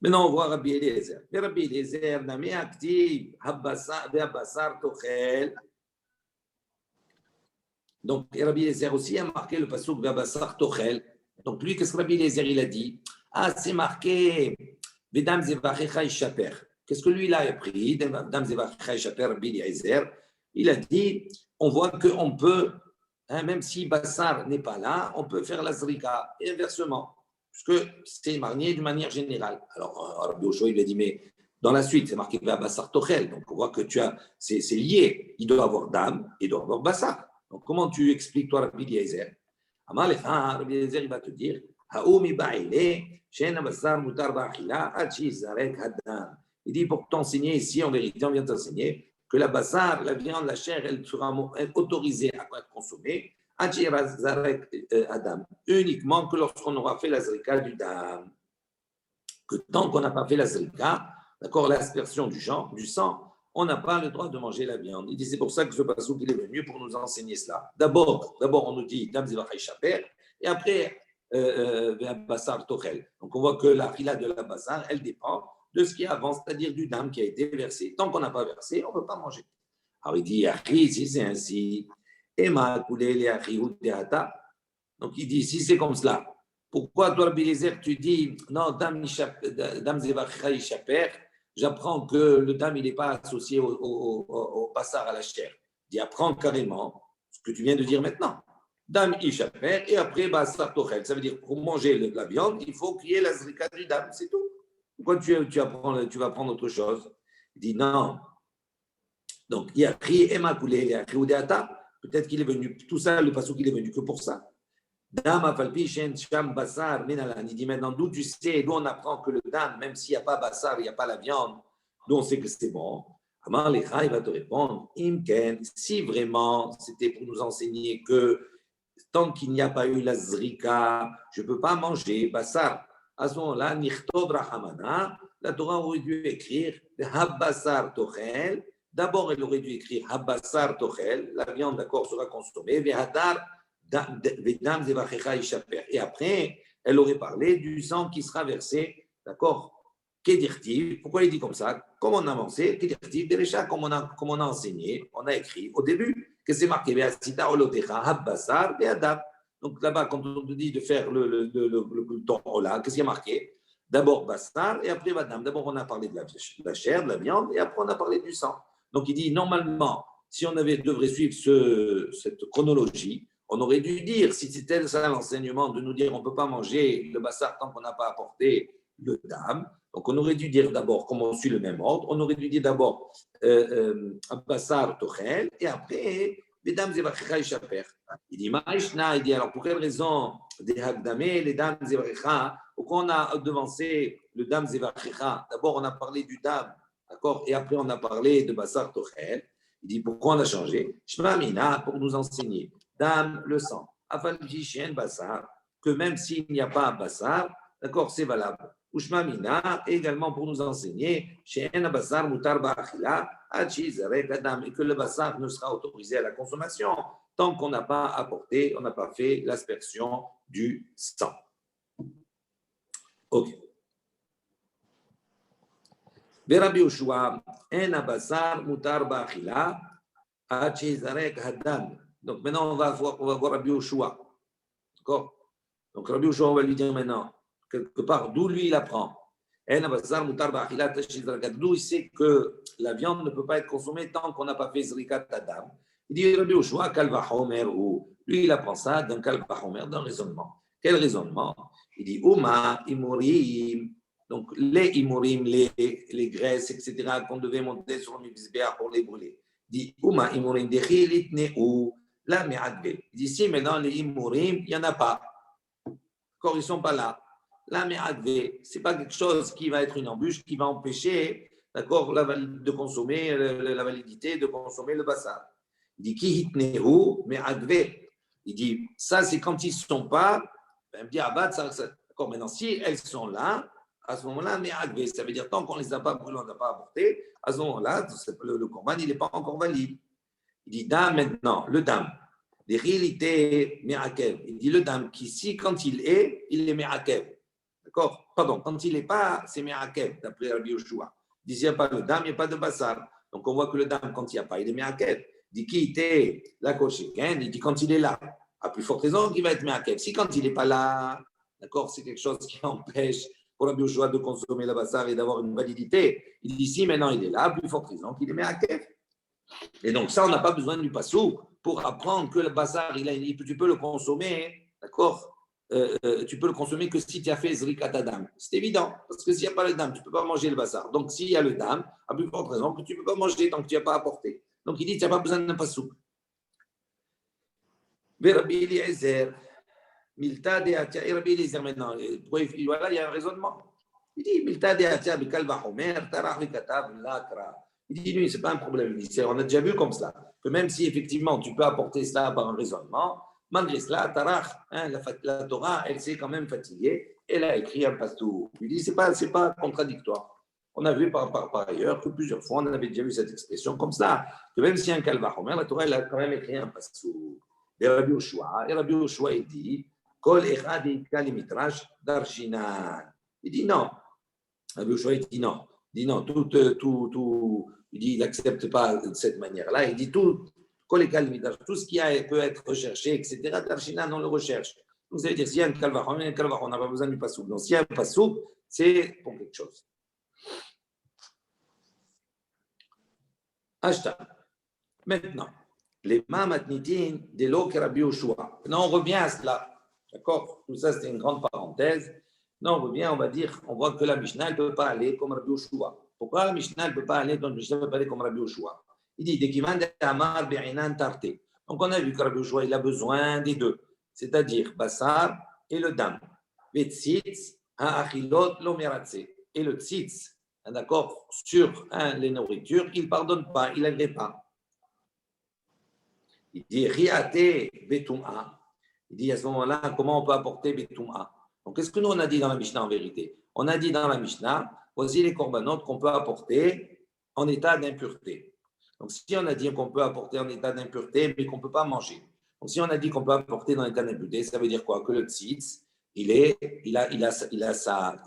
Maintenant, on voit Rabbi Eliezer. Rabbi Eliezer, Nami active, Habassar Tochel. Donc, Rabbi Eliezer aussi a marqué le passouk Habassar Tochel. Donc, lui, qu'est-ce que Rabbi Eliezer il a dit? Ah, c'est marqué Vedam Zevachecha Ishaper. Qu'est-ce que lui, il a appris? Vedam Zevachecha Ishaper, Rabbi Eliezer. Il a dit on voit qu'on peut, même si Bassar n'est pas là, on peut faire la Zrika. Et inversement. Parce que c'est marqué d'une manière générale. Alors, Rabbi Yoshua, il lui a dit, mais dans la suite, c'est marqué Bassar Tochel. Donc, on voit que c'est lié. Il doit avoir Dam et il doit avoir Bassar. Donc, comment tu expliques, toi, Rabbi Eliezer? Amar lecha, Rabbi Eliezer, il va te dire, Haoumi ba'ile, she'en basar mutar ba'achila, achi zarek hadam. Il dit, pour t'enseigner ici, en vérité, on vient t'enseigner que la basar, la viande, la chair, elle sera autorisée à être consommée, achi zarek hadam, uniquement que lorsqu'on aura fait la zrika du dam. Que tant qu'on n'a pas fait la zrika, d'accord, l'aspersion du sang, on n'a pas le droit de manger la viande. Il dit, c'est pour ça que ce passouk il est venu pour nous enseigner cela. D'abord on nous dit dam zivachai shaper, et après basar tochel. Donc on voit que la fila de la basar, elle dépend de ce qui avance, c'est-à-dire du dam qui a été versé. Tant qu'on n'a pas versé, on ne peut pas manger. Alors il dit, si c'est ainsi, Ema koulé les achi ou teata. Donc il dit, si c'est comme cela, pourquoi toi, Rabbi Eliezer, tu dis, non, dam zivachai shaper, j'apprends que le dam, il n'est pas associé au bassar, à la chair. Il dit, apprends carrément ce que tu viens de dire maintenant. Dam ishaper, et après, bassar tochel. Ça veut dire, pour manger la viande, il faut qu'il y ait la zrika du dam, c'est tout. Pourquoi tu vas apprendre autre chose? Il dit, non. Donc, il y a pris Emma Koulé, il y a pris Oudeata. Peut-être qu'il est venu, tout ça, le passage qu'il est venu que pour ça. Dam afalpi shen sham basar minalan. Il dit maintenant, d'où tu sais, d'où on apprend que le dam, même s'il n'y a pas basar, il n'y a pas la viande, d'où on sait que c'est bon. Amar Lecha, il va te répondre, Imken, si vraiment c'était pour nous enseigner que tant qu'il n'y a pas eu la zrika, je ne peux pas manger basar. À ce moment-là, Nichtov Rahamana, la Torah aurait dû écrire Habbasar Tochel. D'abord, elle aurait dû écrire Habbasar Tochel, la viande, d'accord, sera consommée, Vehadar Vedam Zevachecha Ishaper. Et après, elle aurait parlé du sang qui sera versé, d'accord, Kedirtiv. Pourquoi il dit comme ça? Comme on a avancé, Kedirtiv, Derecha, comme on a enseigné, on a écrit au début que c'est marqué Veasita Olotecha Habbasar Veadam. Donc là-bas, quand on te dit de faire le ton Ola, qu'est-ce qu'il y a marqué? D'abord Bassar et après Vadam. D'abord, on a parlé de la chair, de la viande, et après, on a parlé du sang. Donc, il dit, normalement, si on devrait suivre cette chronologie, on aurait dû dire, si c'était ça l'enseignement, de nous dire on ne peut pas manger le Bassar tant qu'on n'a pas apporté le Dam. Donc, on aurait dû dire d'abord, comme on suit le même ordre, on aurait dû dire d'abord Bassar Tochel, et après, Mesdames et Vachecha Ishaper. Il dit, Maïshna, il dit, alors pour quelle raison, des Hagdamé, les Dames et Vachecha, pourquoi on a devancé le Dam Zevachecha? D'abord, on a parlé du Dam, d'accord? Et après, on a parlé de Bassar Tochel. Il dit, pourquoi on a changé? Shma Mina, pour nous enseigner. Dam, le sang. Afalji Shen Bassar, que même s'il n'y a pas Bassar, d'accord, c'est valable. Ushma Mina, également pour nous enseigner, Shen Bassar Mutar Ba'achila, Achi Zarek Adam, et que le Bassar ne sera autorisé à la consommation tant qu'on n'a pas apporté, on n'a pas fait l'aspersion du sang. Ok. Rabbi Yoshua, en basar mutar ba'achila, achi zarek hadam. Donc maintenant, on va voir Rabbi Yoshua. D'accord? Donc Rabbi Yoshua, on va lui dire maintenant, quelque part, d'où lui il apprend. En basar mutar ba'achila, achi zarek hadam. D'où il sait que la viande ne peut pas être consommée tant qu'on n'a pas fait zrikat hadam. Il dit Rabbi Yoshua, kalvahomer, ou lui il apprend ça d'un kalvahomer, d'un raisonnement. Quel raisonnement? Il dit Uma imurim. Donc, les imurim, les graisses, etc., qu'on devait monter sur le misbéach pour les brûler. Il dit, Uma imurim dechilit ne'u, la me'adve. Il dit, si maintenant les imurim, il n'y en a pas. D'accord, ils ne sont pas là. La me'adve, ce n'est pas quelque chose qui va être une embûche, qui va empêcher, d'accord, de consommer, la validité de consommer le bassar. Il dit, ki hitnehu me'adve. Il dit, ça, c'est quand ils ne sont pas, ben, me dit, abad, ça, d'accord, maintenant, si elles sont là, à ce moment-là, mais ça veut dire tant qu'on ne les a pas brûlés, on n'a pas apporté, à ce moment-là, le corban, il n'est pas encore valide. Il dit dam maintenant, le dam, les réalités me'akev. Il dit le dam qui, si quand il est me'akev. D'accord? Pardon, quand il n'est pas, c'est me'akev, d'après Rabbi Yoshua. Il dit s'il n'y a pas le dam, il n'y a pas de bassar. Donc on voit que le dam, quand il n'y a pas, il est me'akev. Il dit qui était la kosheken, il dit quand il est là. À plus forte raison qu'il va être me'akev. Si quand il n'est pas là, d'accord, c'est quelque chose qui empêche pour Rabbi Yoshua de consommer le bassar et d'avoir une validité. Il dit si maintenant il est là, plus forte raison qu'il est me'akev. Et donc ça, on n'a pas besoin du passou pour apprendre que le bassar, tu peux le consommer, d'accord, tu peux le consommer que si tu as fait zrikat adam. C'est évident, parce que s'il n'y a pas le dam, tu ne peux pas manger le bassar. Donc s'il y a le dam, à plus forte raison que tu ne peux pas manger tant que tu n'as pas apporté. Donc il dit, tu n'as pas besoin d'un passou. Rabbi Eliezer, Milta de Atia, et Rabbi Eliezer maintenant, voilà, il y a un raisonnement. Il dit, Milta de Atia, Bikalva Homer, Tarach Vikatav, Lakra. Il dit, lui, ce n'est pas un problème. On a déjà vu comme ça, que même si effectivement tu peux apporter cela par un raisonnement, malgré cela, Tarach, hein, la Torah, elle s'est quand même fatiguée, elle a écrit un pastou. Il dit, ce n'est pas contradictoire. On a vu par ailleurs que plusieurs fois, on avait déjà vu cette expression comme ça, que même si un Kalva Homer, la Torah, elle a quand même écrit un pastou. Et Rabbi Yoshua, il dit, Kol echad yitka li midrash darshinan. Il dit non. Rabbi Yoshua, il dit non. Il dit non, il dit, il n'accepte pas de cette manière-là. Il dit tout, Kol echad li midrash, tout ce qui peut être recherché, etc., darshinan, on le recherche. Donc, ça veut dire, s'il y a un kalva, on n'a pas besoin du pasouk. Donc, s'il y a un pasouk, c'est pour quelque chose. Ashta. Maintenant. Les mamatnitin de l'eau que Rabbi Yoshua. Maintenant, on revient à cela. D'accord? Tout ça, c'était une grande parenthèse. Maintenant, on revient, on va dire, on voit que la Mishnah ne peut pas aller comme Rabbi Yoshua. Pourquoi la Mishnah ne peut pas aller, donc la Mishnah ne peut pas aller comme Rabbi Yoshua? Il dit, Dekiman de Amar Be'inan Tarte. Donc, on a vu que Rabbi Yoshua, il a besoin des deux, c'est-à-dire Bassar et le Dam. Vetzitz, Ha'achilot, Lomeratse. Et le Tzitz, d'accord, sur les nourritures, il ne pardonne pas, il n'agrée pas. Il dit Riate Betum'a. Il dit à ce moment-là, comment on peut apporter Betum'a? Donc, qu'est-ce que nous on a dit dans la Mishnah en vérité? On a dit dans la Mishnah, voici les corbanotes qu'on peut apporter en état d'impureté. Donc, si on a dit qu'on peut apporter en état d'impureté, mais qu'on ne peut pas manger. Donc, si on a dit qu'on peut apporter dans l'état d'impureté, ça veut dire quoi? Que le tzitz,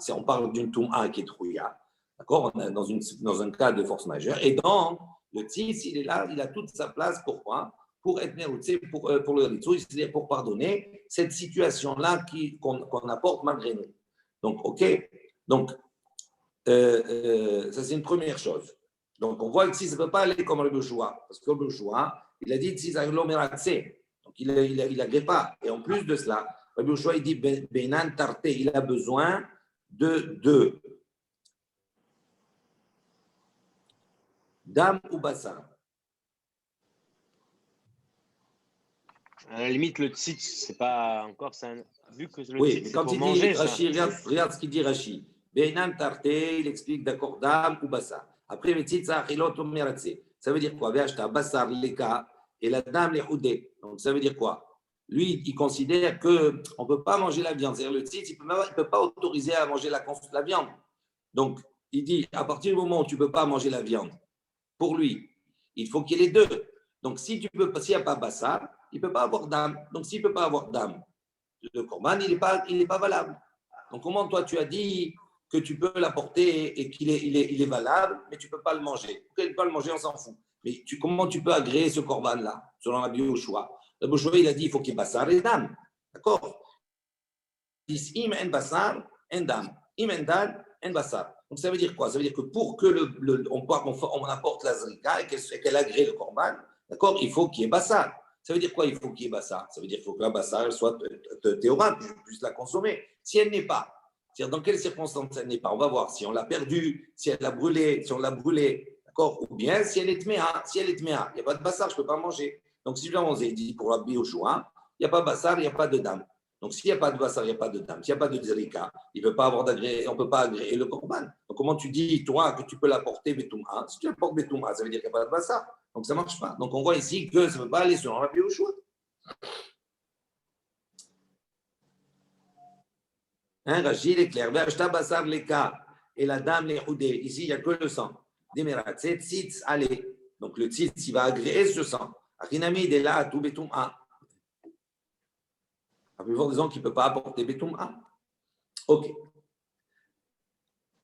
on parle d'une Tum'a qui est trouilla. D'accord? On est dans un cas de force majeure. Et donc, le tzitz, il est là, il a toute sa place. Pourquoi? Pour être pour le ritsou, c'est-à-dire pour pardonner cette situation-là qu'on apporte malgré nous. Donc, ok. Donc, ça c'est une première chose. Donc, on voit que si ça ne peut pas aller comme le Yoshua, parce que le Yoshua, il a dit si ça donc il n'agrée pas. Et en plus de cela, le Yoshua, il dit Benan Tarte, il a besoin de dame ou bassin. À la limite, le tzitz, c'est pas encore ça. Vu que le Oui, tzitz, mais quand il dit Rashi, regarde ce qu'il dit Rashi. Beinan Tarte, il explique d'accord dame ou bassa. Après, le tzitz, achilot ou meratse. Ça veut dire quoi? Ve'ashta bassar leka et la dame les houdé. Donc, ça veut dire quoi? Lui, il considère qu'on ne peut pas manger la viande. C'est-à-dire, le tzitz, il ne peut pas autoriser à manger la viande. Donc, il dit, à partir du moment où tu ne peux pas manger la viande, pour lui, il faut qu'il y ait les deux. Donc, s'il n'y a pas bassar, il ne peut pas avoir d'âme. Donc, s'il ne peut pas avoir d'âme, le korban, il n'est pas valable. Donc, comment toi, tu as dit que tu peux l'apporter et qu'il est valable, mais tu ne peux pas le manger? Pourquoi il ne peut pas le manger, on s'en fout. Mais comment tu peux agréer ce korban-là, selon Rabbi Yoshua? Rabbi Yoshua, il a dit il faut qu'il y ait bassar et d'âme. D'accord? Il dit im en bassar, en d'âme. Im en d'âme, en bassar. Donc, ça veut dire quoi? Ça veut dire que pour que on apporte la zrika et qu'elle agrée le korban, d'accord, il faut qu'il y ait bassar. Ça veut dire quoi? Il faut qu'il y ait bassar. Ça veut dire qu'il faut que la bassar elle soit théorate, que je puisse la consommer. Si elle n'est pas, c'est-à-dire dans quelles circonstances elle n'est pas, on va voir si on l'a perdue, si elle l'a brûlée, si on l'a brûlée, d'accord? Ou bien si elle est tméa. Si elle est tméa, il n'y a pas de bassar, je ne peux pas manger. Donc si je dois manger, il dit pour Rabbi Yoshua, il n'y a pas de bassar, il n'y a pas de dame. Donc s'il n'y a pas de bassar, il n'y a pas de dame. S'il n'y a pas de zerika, il peut pas avoir d'agréé, on ne peut pas agréer le korban. Donc comment tu dis, toi, que tu peux l'apporter Betouma? Si tu apportes Betouma, ça veut dire qu'il n'y a pas de bassar. Donc ça ne marche pas. Donc on voit ici que ça ne peut pas aller sur Rabbi Yoshua. Hein, Rachid est clair. Ve'ashta basar leka et la dame les houdé. Ici, il n'y a que le sang. Demeratse tzitz allez. Donc le tzitz, il va agréer ce sang. Achinami de là tout Betouma. La plupart des gens qui ne peuvent pas apporter Betouma. Ok.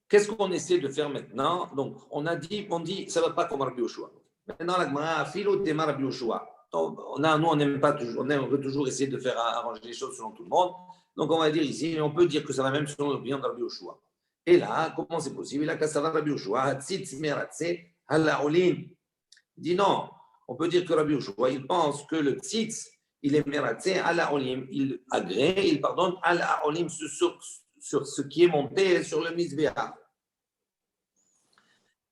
Qu'est-ce qu'on essaie de faire maintenant? Donc, on dit, ça ne va pas comme Rabbi Yoshua. Maintenant, la Gemara, filo tema Rabbi Yoshua. Nous, on n'aime pas toujours, on veut toujours essayer de faire arranger les choses selon tout le monde. Donc, on va dire ici, on peut dire que ça va même selon l'opinion de Rabbi Yoshua. Et là, comment c'est possible? Là, ça va Rabbi Yoshua, tzitz meratse, hala olim. Il dit non, on peut dire que Rabbi Yoshua, il pense que le tzitz, il est meratse, hala olim. Il agrée, il pardonne, hala olim sur ce qui est monté sur le misbéa.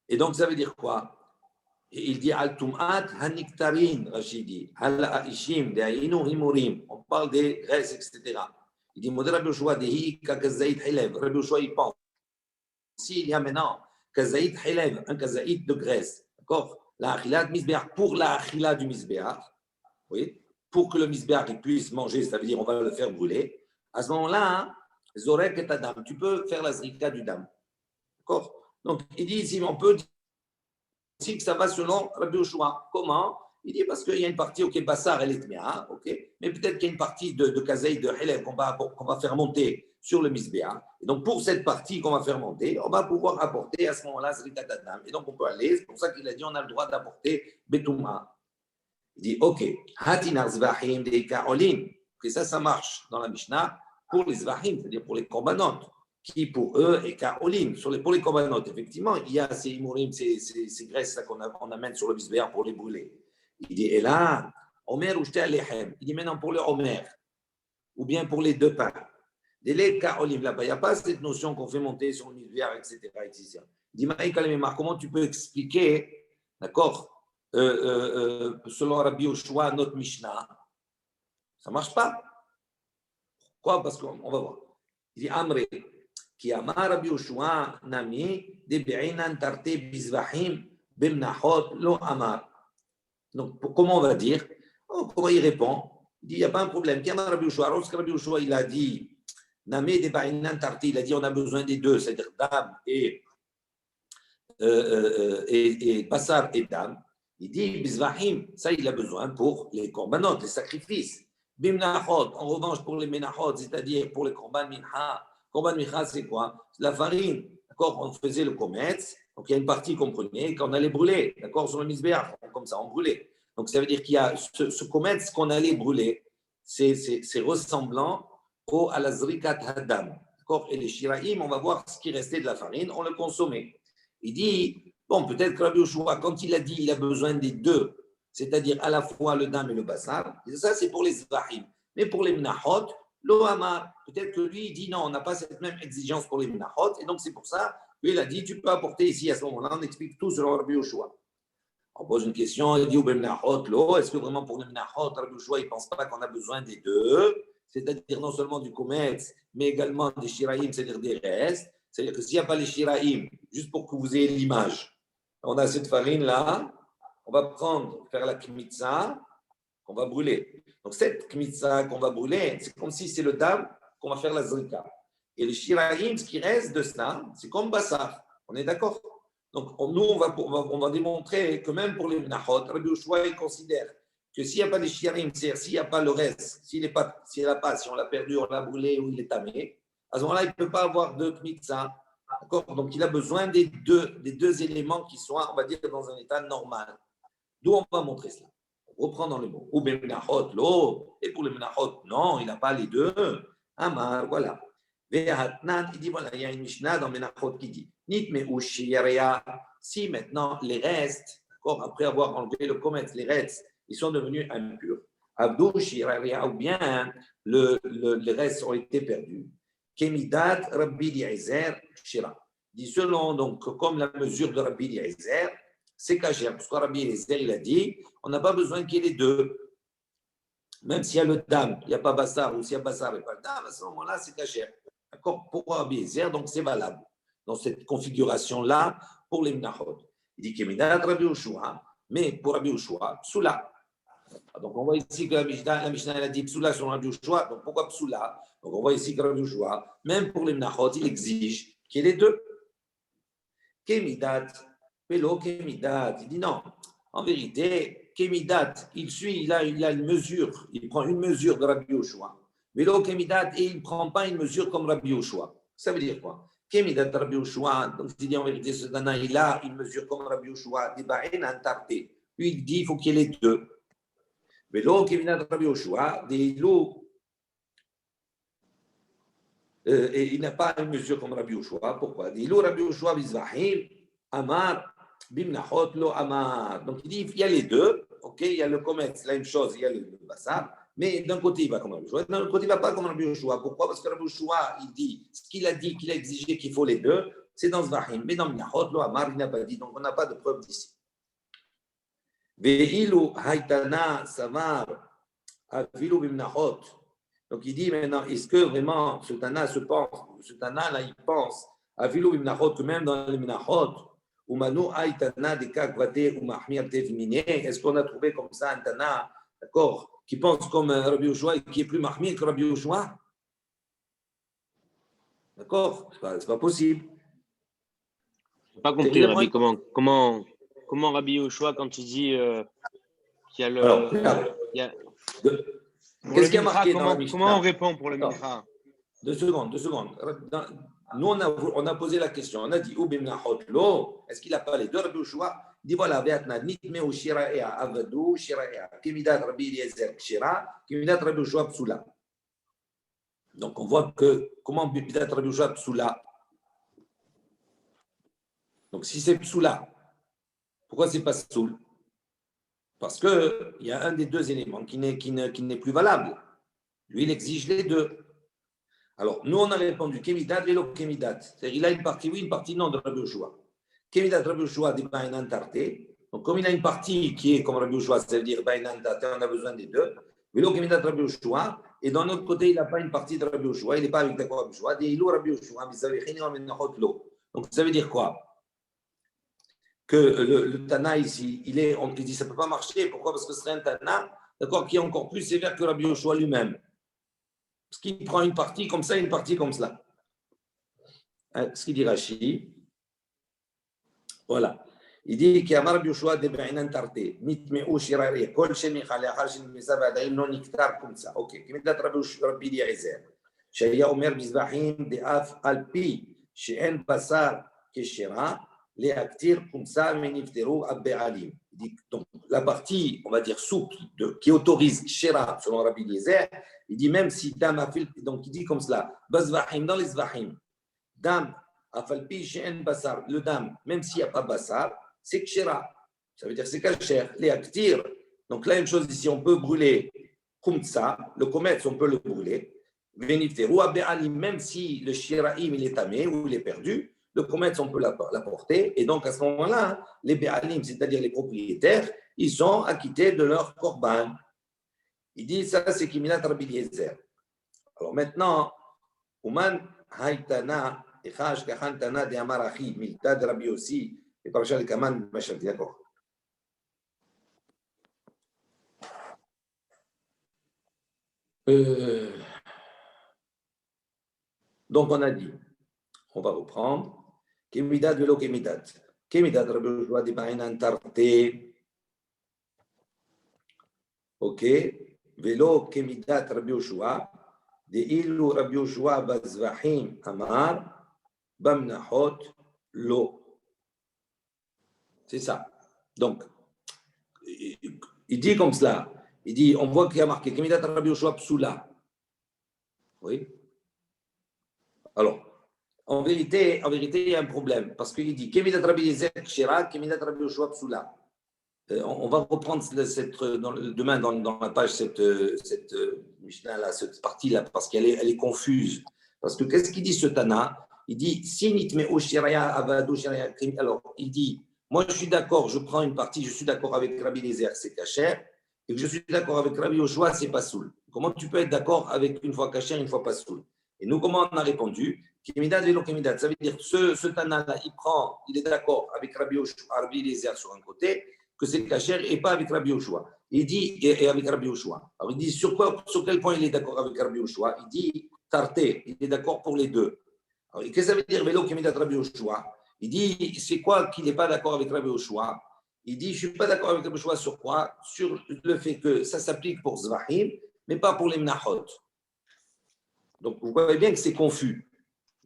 Et donc, ça veut dire quoi? Et il dit Al-Tum'at Haniktarin, Rachidi, Al-Aishim, des Aïnou Himurim. On parle des graisses, etc. Il dit Modé Rabbi Yoshua, Dehi Kakazaïd Hilev. Rabbi Yoshua, il pense. S'il y a maintenant Kazaïd Hilev, un Kazaïd de graisse, d'accord? La Achilat Misbeach, pour la Achila du Misbeach, oui, pour que le Misbeach puisse manger, ça veut dire on va le faire brûler. À ce moment-là, Zorek et Adam, tu peux faire la Zrika du Dam. D'accord? Donc, il dit ici, on peut dire que ça va selon Rabbi Yoshua. Comment? Il dit parce qu'il y a une partie, ok, Bassar, elle est Tmea, ok, mais peut-être qu'il y a une partie de Kazaï, de Hilev qu'on va faire monter sur le Misbéa. Et donc, pour cette partie qu'on va faire monter, on va pouvoir apporter à ce moment-là Zrikat Adam. Et donc, on peut aller, c'est pour ça qu'il a dit on a le droit d'apporter Betouma. Il dit, ok, Hatinar Zvahim de Kaolin. Et ça marche dans la Mishnah pour les Zvahim, c'est-à-dire pour les Korbanot, qui pour eux est Kaolin. Pour les Korbanot, effectivement, il y a ces Imurim, ces graisses qu'on amène sur le Misbéa pour les brûler. Il dit, et là, Omer ou Alehem. Il dit maintenant pour le Omer, ou bien pour les deux pains. Les Kaolim, là-bas, il n'y a pas cette notion qu'on fait monter sur le Misbéa, etc. Il dit, Maïk Alememar, comment tu peux expliquer, d'accord, selon Rabbi Yoshua, notre Mishnah, ça ne marche pas. Pourquoi? Parce qu'on va voir. Il dit Amré, qui amar Rabbi Yoshua, Nami, de Be'inan Tarte Bizvahim, Bemnachot, Lo Amar. Donc, comment on va dire? Comment il répond? Il dit il n'y a pas un problème. Qui amar Rabbi Yoshua? Lorsque Rabbi Yoshua, il a dit Nami, de Be'inan Tarte, il a dit on a besoin des deux, c'est-à-dire Dam et Bassar et Dam. Il dit, Bizvahim, ça il a besoin pour les korbanot, les sacrifices. Bimnachot, en revanche pour les menachot, c'est-à-dire pour les korban mincha. Korban mincha, c'est quoi? C'est la farine. D'accord? On faisait le kometz, donc il y a une partie qu'on prenait, qu'on allait brûler. D'accord? Sur le misbéach, comme ça, on brûlait. Donc ça veut dire qu'il y a ce kometz qu'on allait brûler, c'est ressemblant à la zrikat hadam. D'accord? Et les shiraim, on va voir ce qui restait de la farine, on le consommait. Il dit, bon, peut-être que Rabbi Yoshua, quand il a dit il a besoin des deux, c'est-à-dire à la fois le dam et le bassar, ça c'est pour les zvahim. Mais pour les mnachot, l'ohamar, peut-être que lui il dit non, on n'a pas cette même exigence pour les mnachot, et donc c'est pour ça qu'il a dit tu peux apporter ici à ce moment-là, on explique tout sur Rabbi Yoshua. On pose une question, il dit est-ce que vraiment pour les mnachot, Rabbi Yoshua il ne pense pas qu'on a besoin des deux, c'est-à-dire non seulement du kometz, mais également des shiraim, c'est-à-dire des restes. C'est-à-dire que s'il n'y a pas les shiraim, juste pour que vous ayez l'image, on a cette farine-là, on va faire la kmitza, qu'on va brûler. Donc cette kmitza qu'on va brûler, c'est comme si c'est le dam qu'on va faire la zrika. Et le shiraim, ce qui reste de cela, c'est comme bassar. On est d'accord? Donc nous, on va démontrer que même pour les menachot, Rabbi Yoshua, il considère que s'il n'y a pas de shiraim, c'est-à-dire s'il n'y a pas le reste, si on l'a perdu, on l'a brûlé ou il est tamé, à ce moment-là, il ne peut pas avoir de kmitza. Donc, il a besoin des deux éléments qui soient, on va dire, dans un état normal. D'où on va montrer cela. On reprend dans le mot. Ou bien menachot, l'eau. Et pour le menachot, non, il n'a pas les deux. Amar, voilà. Il dit, voilà, il y a une Mishnah dans menachot qui dit Nit me ushiyarea. Si maintenant les restes, après avoir enlevé le kometz, les restes, ils sont devenus impurs. Abdou shiyarea, ou bien les restes ont été perdus. Kemidat Rabbi Eliezer Shira. Dit selon, donc, comme la mesure de Rabbi Eliezer, c'est caché. Parce que Rabbi Eliezer, il a dit, on n'a pas besoin qu'il y ait les deux. Même s'il y a le dam, il n'y a pas bassar, ou s'il y a bassar et pas le dam, à ce moment-là, c'est caché. D'accord? Pour Rabbi Eliezer, donc c'est valable. Dans cette configuration-là, pour les menachot. Il dit Kemidat Rabbi Yoshua, mais pour Rabbi Yoshua, psoula. Donc, on voit ici que la Mishnah elle a dit Psoula sur Rabbi Yoshua. Donc, pourquoi Psoula? Donc, on voit ici que Rabbi Yoshua, même pour les Menachot, il exige qu'il y ait les deux. Kemidat, Pelo Kemidat. Il dit non. En vérité, Kemidat, il a une mesure. Il prend une mesure de Rabbi Yoshua. Pelo Kemidat, et il ne prend pas une mesure comme Rabbi Yoshua. Ça veut dire quoi? Kemidat Rabbi Yoshua, donc il dit en vérité, ce Dana, il a une mesure comme Rabbi Yoshua. Lui, il dit il faut qu'il y ait les deux. ולא כמנהג רבי יהושע, il n'a pas une mesure comme Rabbi Yoshua. Pourquoi? דאילו רבי יהושע בזבחים, אמר במנחות לא אמר. Donc il dit, il y a les deux, ok, il y a le kometz, la même chose, il y a le bassar, mais d'un côté il va comme Rabbi Yoshua, d'un autre côté il ne va pas comme Rabbi Yoshua. Pourquoi? Parce que Rabbi Yoshua, il dit, ce qu'il a dit, qu'il a exigé qu'il faut les deux, c'est dans Zvahim, mais dans Minachot, lo amar, il n'a pas dit, donc on n'a pas de preuve d'ici. Ve'ilu haitana samar afilu bimnachot. Donc il dit maintenant, est-ce que vraiment ce Tana se pense, ce Tana là, il pense afilu bimnachot, que même dans les minachot, ou manu haitana de kakvate ou mahmir tevmine, est-ce qu'on a trouvé comme ça un Tana, d'accord, qui pense comme Rabbi Yoshua et qui est plus mahmir que Rabbi Yoshua? D'accord? C'est pas possible. Je n'ai pas compris, Rabbi. Comment Rabbi Yoshua, quand il dit qu'il y a le. Alors, qu'est-ce qu'il y a marqué dans la Mishnah? Comment on répond pour le Mincha? 2 secondes. Nous, on a posé la question. On a dit, est-ce qu'il n'a pas les deux Rabbi Yoshua? Il dit, voilà, nitmeu shira'ea avadu shira'ea. Kimidat Rabbi Eliezer kshira, kimidat Rabbi Yoshua psula. Donc, on voit que, comment kimidat Rabbi Yoshua psula? Donc, si c'est psula, pourquoi c'est pas soul? Parce qu'il y a un des deux éléments qui n'est plus valable. Lui, il exige les deux. Alors, nous, on a répondu Kemidat, vélo Kemidat. C'est-à-dire, il a une partie oui, une partie non de Rabbi Yoshua. Kemidat, Rabbi Yoshua, des Bainan Tarté. Donc, comme il a une partie qui est comme Rabbi Yoshua, c'est-à-dire Bainan Tarté, on a besoin des deux. Vélo Kemidat, Rabbi Yoshua. Et d'un autre côté, il n'a pas une partie de Rabbi Yoshua. Il n'est pas avec d'accord Rabbi Yoshua. Des Ilou Rabbi Yoshua, donc, ça veut dire quoi? Que le Tana ici, il dit ça ne peut pas marcher. Pourquoi? Parce que ce serait un Tana, d'accord, qui est encore plus sévère que Rabbi Yoshua lui-même. Parce qu'il prend une partie comme ça et une partie comme cela. Ce qu'il dit Rashi, voilà. Il dit qu'il y a Rabbi Yoshua de Bainan Tarté, Nitmeu Shirari, Kol Shemicha, Leachar Shemisa Vadaim, non Niktar comme ça. Ok. Kimidat Rabbi Eliezer. Shaya Omer Bizvahim de Af Alpi, She'en Basar Keshera. Les actir comme ça, menifteru abbe'alim. Donc, la partie, on va dire, souple, qui autorise Shera, selon Rabbi Eliezer, il dit même si Dam a fait, donc il dit comme cela, Bazvahim, dans les Zvahim, Dam a falpi she'en basar, le Dam, même s'il n'y a pas basar, c'est Kshera. Ça veut dire c'est Kacher, les actir. Donc, la même chose ici, on peut brûler Kumtsa, le comète, on peut le brûler. Menifteru abbe'alim, même si le Shiraim, il est tamé ou il est perdu. Le commerce, on peut l'apporter. Et donc, à ce moment-là, les Béalim, c'est-à-dire les propriétaires, ils sont acquittés de leur korban. Il dit, ça, c'est Kiminat Rabbi Eliezer. Alors maintenant, Uman Haïtana, Echash Kachantana de Amarachi, Milta de Rabbi aussi, et Parachal Kaman, machin, d'accord. Donc, on a dit, on va reprendre. Kemidat velo kemidat. Kemidat Rabbi Yoshua de Bainan Tarté. Ok. Velo kemidat Rabbi Yoshua. De ilu Rabbi Yoshua bazvahim amar. Bamnachot lo. C'est ça. Donc, il dit comme cela. Il dit, on voit qu'il y a marqué Kemidat Rabbi Yoshua psula. Oui. Alors, en vérité, il y a un problème, parce qu'il dit Kemidat Rabbi Eliezer Kshira, Kemidat Rabbi Yoshua Psula. On va reprendre demain dans la page cette Mishnah-là, cette partie-là, parce qu'elle est confuse. Parce que qu'est-ce qu'il dit ce Tana? Il dit Si nitme Oshiraya Avado Shiraya. Alors, il dit moi, je suis d'accord, je prends une partie, je suis d'accord avec Rabbi Eliezer, c'est Kacher, et que je suis d'accord avec Rabbi Yoshua, c'est pas soul. Comment tu peux être d'accord avec une fois Kacher, une fois pas soul? Et nous, comment on a répondu? Kemidat velo kemidat. Ça veut dire que ce Tana-là, il est d'accord avec Rabbi Eliezer sur un côté, que c'est Kacher et pas avec Rabbi Yoshua. Il dit, et avec Rabbi Yoshua. Alors il dit, sur quel point il est d'accord avec Rabbi Yoshua? Il dit, Tarté, il est d'accord pour les deux. Alors, qu'est-ce que ça veut dire, Velo Kemidat Rabbi Yoshua? Il dit, c'est quoi qu'il n'est pas d'accord avec Rabbi Yoshua? Il dit, je ne suis pas d'accord avec Rabbi Yoshua sur quoi? Sur le fait que ça s'applique pour Zvahim, mais pas pour les Menachot. Donc, vous voyez bien que c'est confus.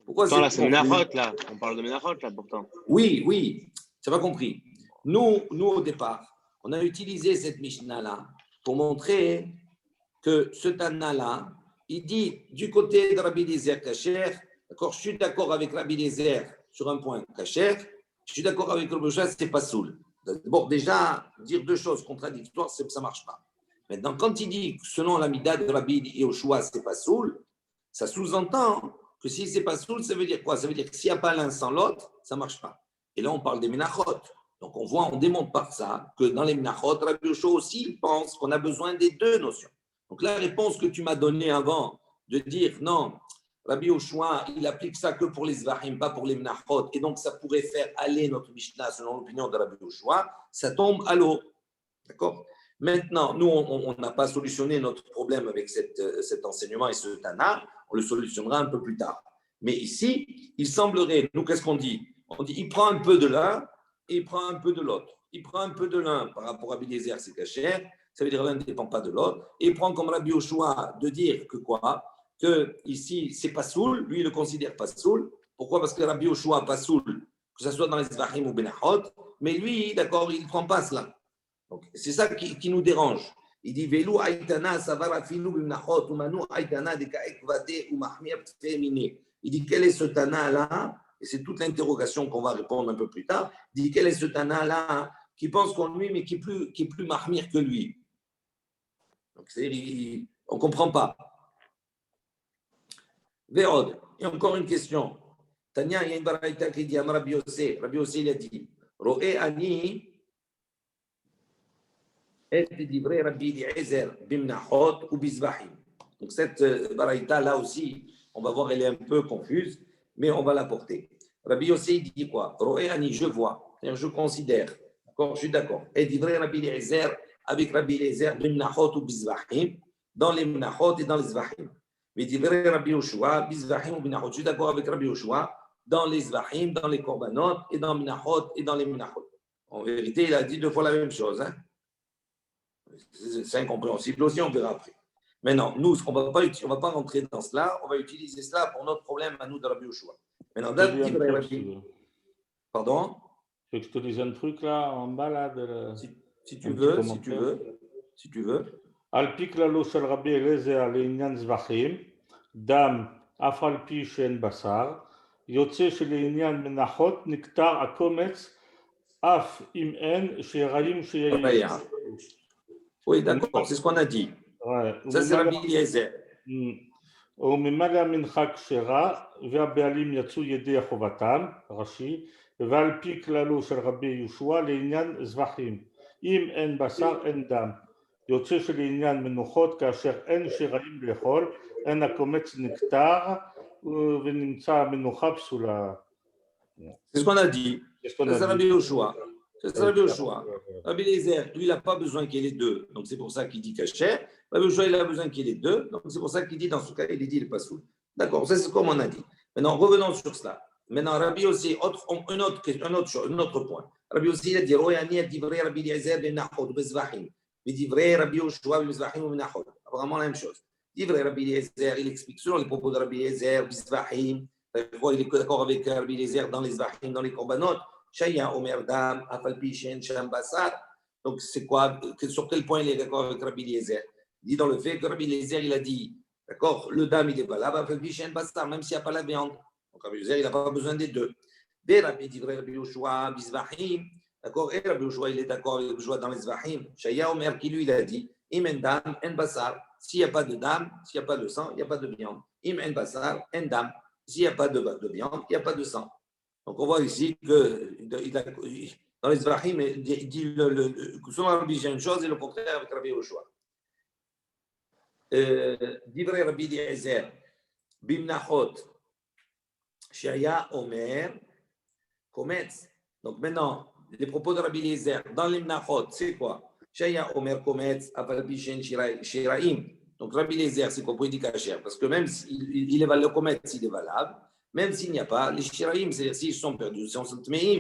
Pourquoi c'est Menachot, là. On parle de Menachot, là, pourtant. Oui, ça va compris. Nous, au départ, on a utilisé cette Mishnah-là pour montrer que ce Tana-là, il dit du côté de Rabbi Eliezer Kacher, d'accord, je suis d'accord avec Rabbi Eliezer sur un point Kacher, je suis d'accord avec Rabbi Yoshua, c'est pas soul. Bon, déjà, dire deux choses contradictoires, ça ne marche pas. Maintenant, quand il dit que selon la Mida de Rabbi Yoshua, c'est pas soul, ça sous-entend que si c'est pas soul, ça veut dire quoi? Ça veut dire que s'il n'y a pas l'un sans l'autre, ça ne marche pas. Et là, on parle des Menachot. Donc on démontre par ça que dans les Menachot, Rabbi Yoshua aussi, il pense qu'on a besoin des deux notions. Donc la réponse que tu m'as donnée avant, de dire non, Rabbi Yoshua, il applique ça que pour les Zvahim, pas pour les Menachot, et donc ça pourrait faire aller notre Mishnah selon l'opinion de Rabbi Yoshua, ça tombe à l'eau. D'accord? Maintenant, nous, on n'a pas solutionné notre problème avec cet enseignement et ce Tana, on le solutionnera un peu plus tard. Mais ici, il semblerait, nous, qu'est-ce qu'on dit? On dit, il prend un peu de l'un et il prend un peu de l'autre. Il prend un peu de l'un par rapport à Abiezer, c'est caché, ça veut dire l'un ne dépend pas de l'autre, et il prend comme Rabbi Yoshua de dire que quoi? Que ici, c'est pas soul, lui, il le considère pas soul. Pourquoi? Parce que Rabbi Yoshua pas soul, que ce soit dans les Zvahim ou Benachot, mais lui, d'accord, il ne prend pas cela. Donc, c'est ça qui nous dérange. Il dit Velu aitana savara filu bimnachot umanu aitana de kaekvate ou mahmir féminé. Il dit quel est ce Tana là? Et c'est toute l'interrogation qu'on va répondre un peu plus tard. Il dit quel est ce Tana là qui pense qu'on lui, mais qui est plus mahmir que lui. Donc, on ne comprend pas. Vérod. Et encore une question. Tania, il y a une baraita qui dit à Rabbi Yossé. Rabbi Yossé, il a dit Roé ani. Et divrei Rabbi Eliezer bimnachot ou bizvahim. Donc cette baraïta là aussi, on va voir, elle est un peu confuse, mais on va la porter. Rabbi Yossi dit quoi? Roéani, je vois, je considère, d'accord, je suis d'accord. Et divrei Rabbi Eliezer avec Rabbi Eliezer bimnachot ou bizvahim, dans les mnachot et dans les zvahim. Mais divrei Rabbi Yoshua bizvahim ou bimnachot, je suis d'accord avec Rabbi Yoshua dans les zvahim, dans les korbanot et dans mnachot et dans les mnachot. En vérité, il a dit deux fois la même chose, hein. C'est incompréhensible aussi, on verra après. Maintenant, nous, on ne va pas rentrer dans cela, on va utiliser cela pour notre problème à nous de Rabbi Yoshua. Maintenant, pardon? Tu veux que je te dise un truc là, en bas là si tu veux. Al-Pik lalo shel Rabbi Eliezer לעניין זבחים, דם אף על פי שאין בשר, יוצא שלעניין מנחות נקטר הקומץ אף אם אין שיראים שיהיה. Oui, d'accord, c'est ce qu'on a dit. Ouais. Ça, c'est Rabbi Eliezer. וממלא המנחה כשרה, והבעלים יצאו ידי חובתם, רש"י, ועל פי כללו של רבי יהושע לעניין זבחים. אם אין בשר אין דם. יוצא שלעניין מנוחות כאשר אין שיראים לאכול, אין הקומץ נקטר ונמצא מנוחה פסולה. C'est ce qu'on a dit. C'est Rabbi Yoshua. C'est Rabbi Yoshua. Rabbi Eliezer, lui, il n'a pas besoin qu'il y ait les deux. Donc, c'est pour ça qu'il dit caché. Rabbi Yoshua, il a besoin qu'il y ait les deux. Donc, c'est pour ça qu'il dit, dans ce cas, il dit, il n'est pas sourd. D'accord, ça, c'est comme on a dit. Maintenant, revenons sur cela. Maintenant, Rabbi aussi, un autre point. Rabbi aussi, il a dit, Royani a dit, vrai Rabbi Eliezer, ben Nachod, bezvahim. Il dit, vrai Rabbi Yoshua, ben bezvahim, ben Nachod. Apparemment, la même chose. Il dit, vrai Rabbi Eliezer, il explique selon les propos de Rabbi Eliezer, bezvahim. Il est d'accord avec Rabbi Eliezer dans les zvahim, dans les korbanot. Shaya Omer Dam, Afalpi Shen Sham Bassar. Donc, c'est quoi? Sur quel point il est d'accord avec Rabbi Eliezer? Il dit dans le fait que Rabbi Eliezer, il a dit, d'accord, le Dam, il est valable, Afalpi Shen Bassar, même s'il n'y a pas la viande. Donc, Rabbi Eliezer, il n'a pas besoin des deux. Des Rabbi Yoshua, Bizvahim, d'accord, et Rabbi Yoshua, il est d'accord avec Rabbi Yoshua dans les Zvahim. Shaya Omer, qui lui, il a dit, Im en Dam, en Bassar. S'il n'y a pas de Dam, s'il n'y a pas de sang, il n'y a pas de viande. Im en Bassar, en Dam. S'il n'y a pas de viande, il n'y a pas de sang. Donc, on voit ici que dans les Zvahim, il dit selon Rabbi, j'ai une chose et le contraire avec Rabbi Yoshua. Divrei Rabbi Eliezer, Bimnachot, Shaya Omer, Kometz. Donc, maintenant, les propos de Rabbi Eliezer dans les Mnachot, c'est quoi? Shaya Omer, Kometz, Afalpi Shen Shiraim. Donc, Rabbi Eliezer, c'est compris du Kacher, parce que même s'il est valable, le Kometz, il est valable. Même s'il n'y a pas, les shiraim, c'est-à-dire s'ils sont perdus, si on sont tmeim,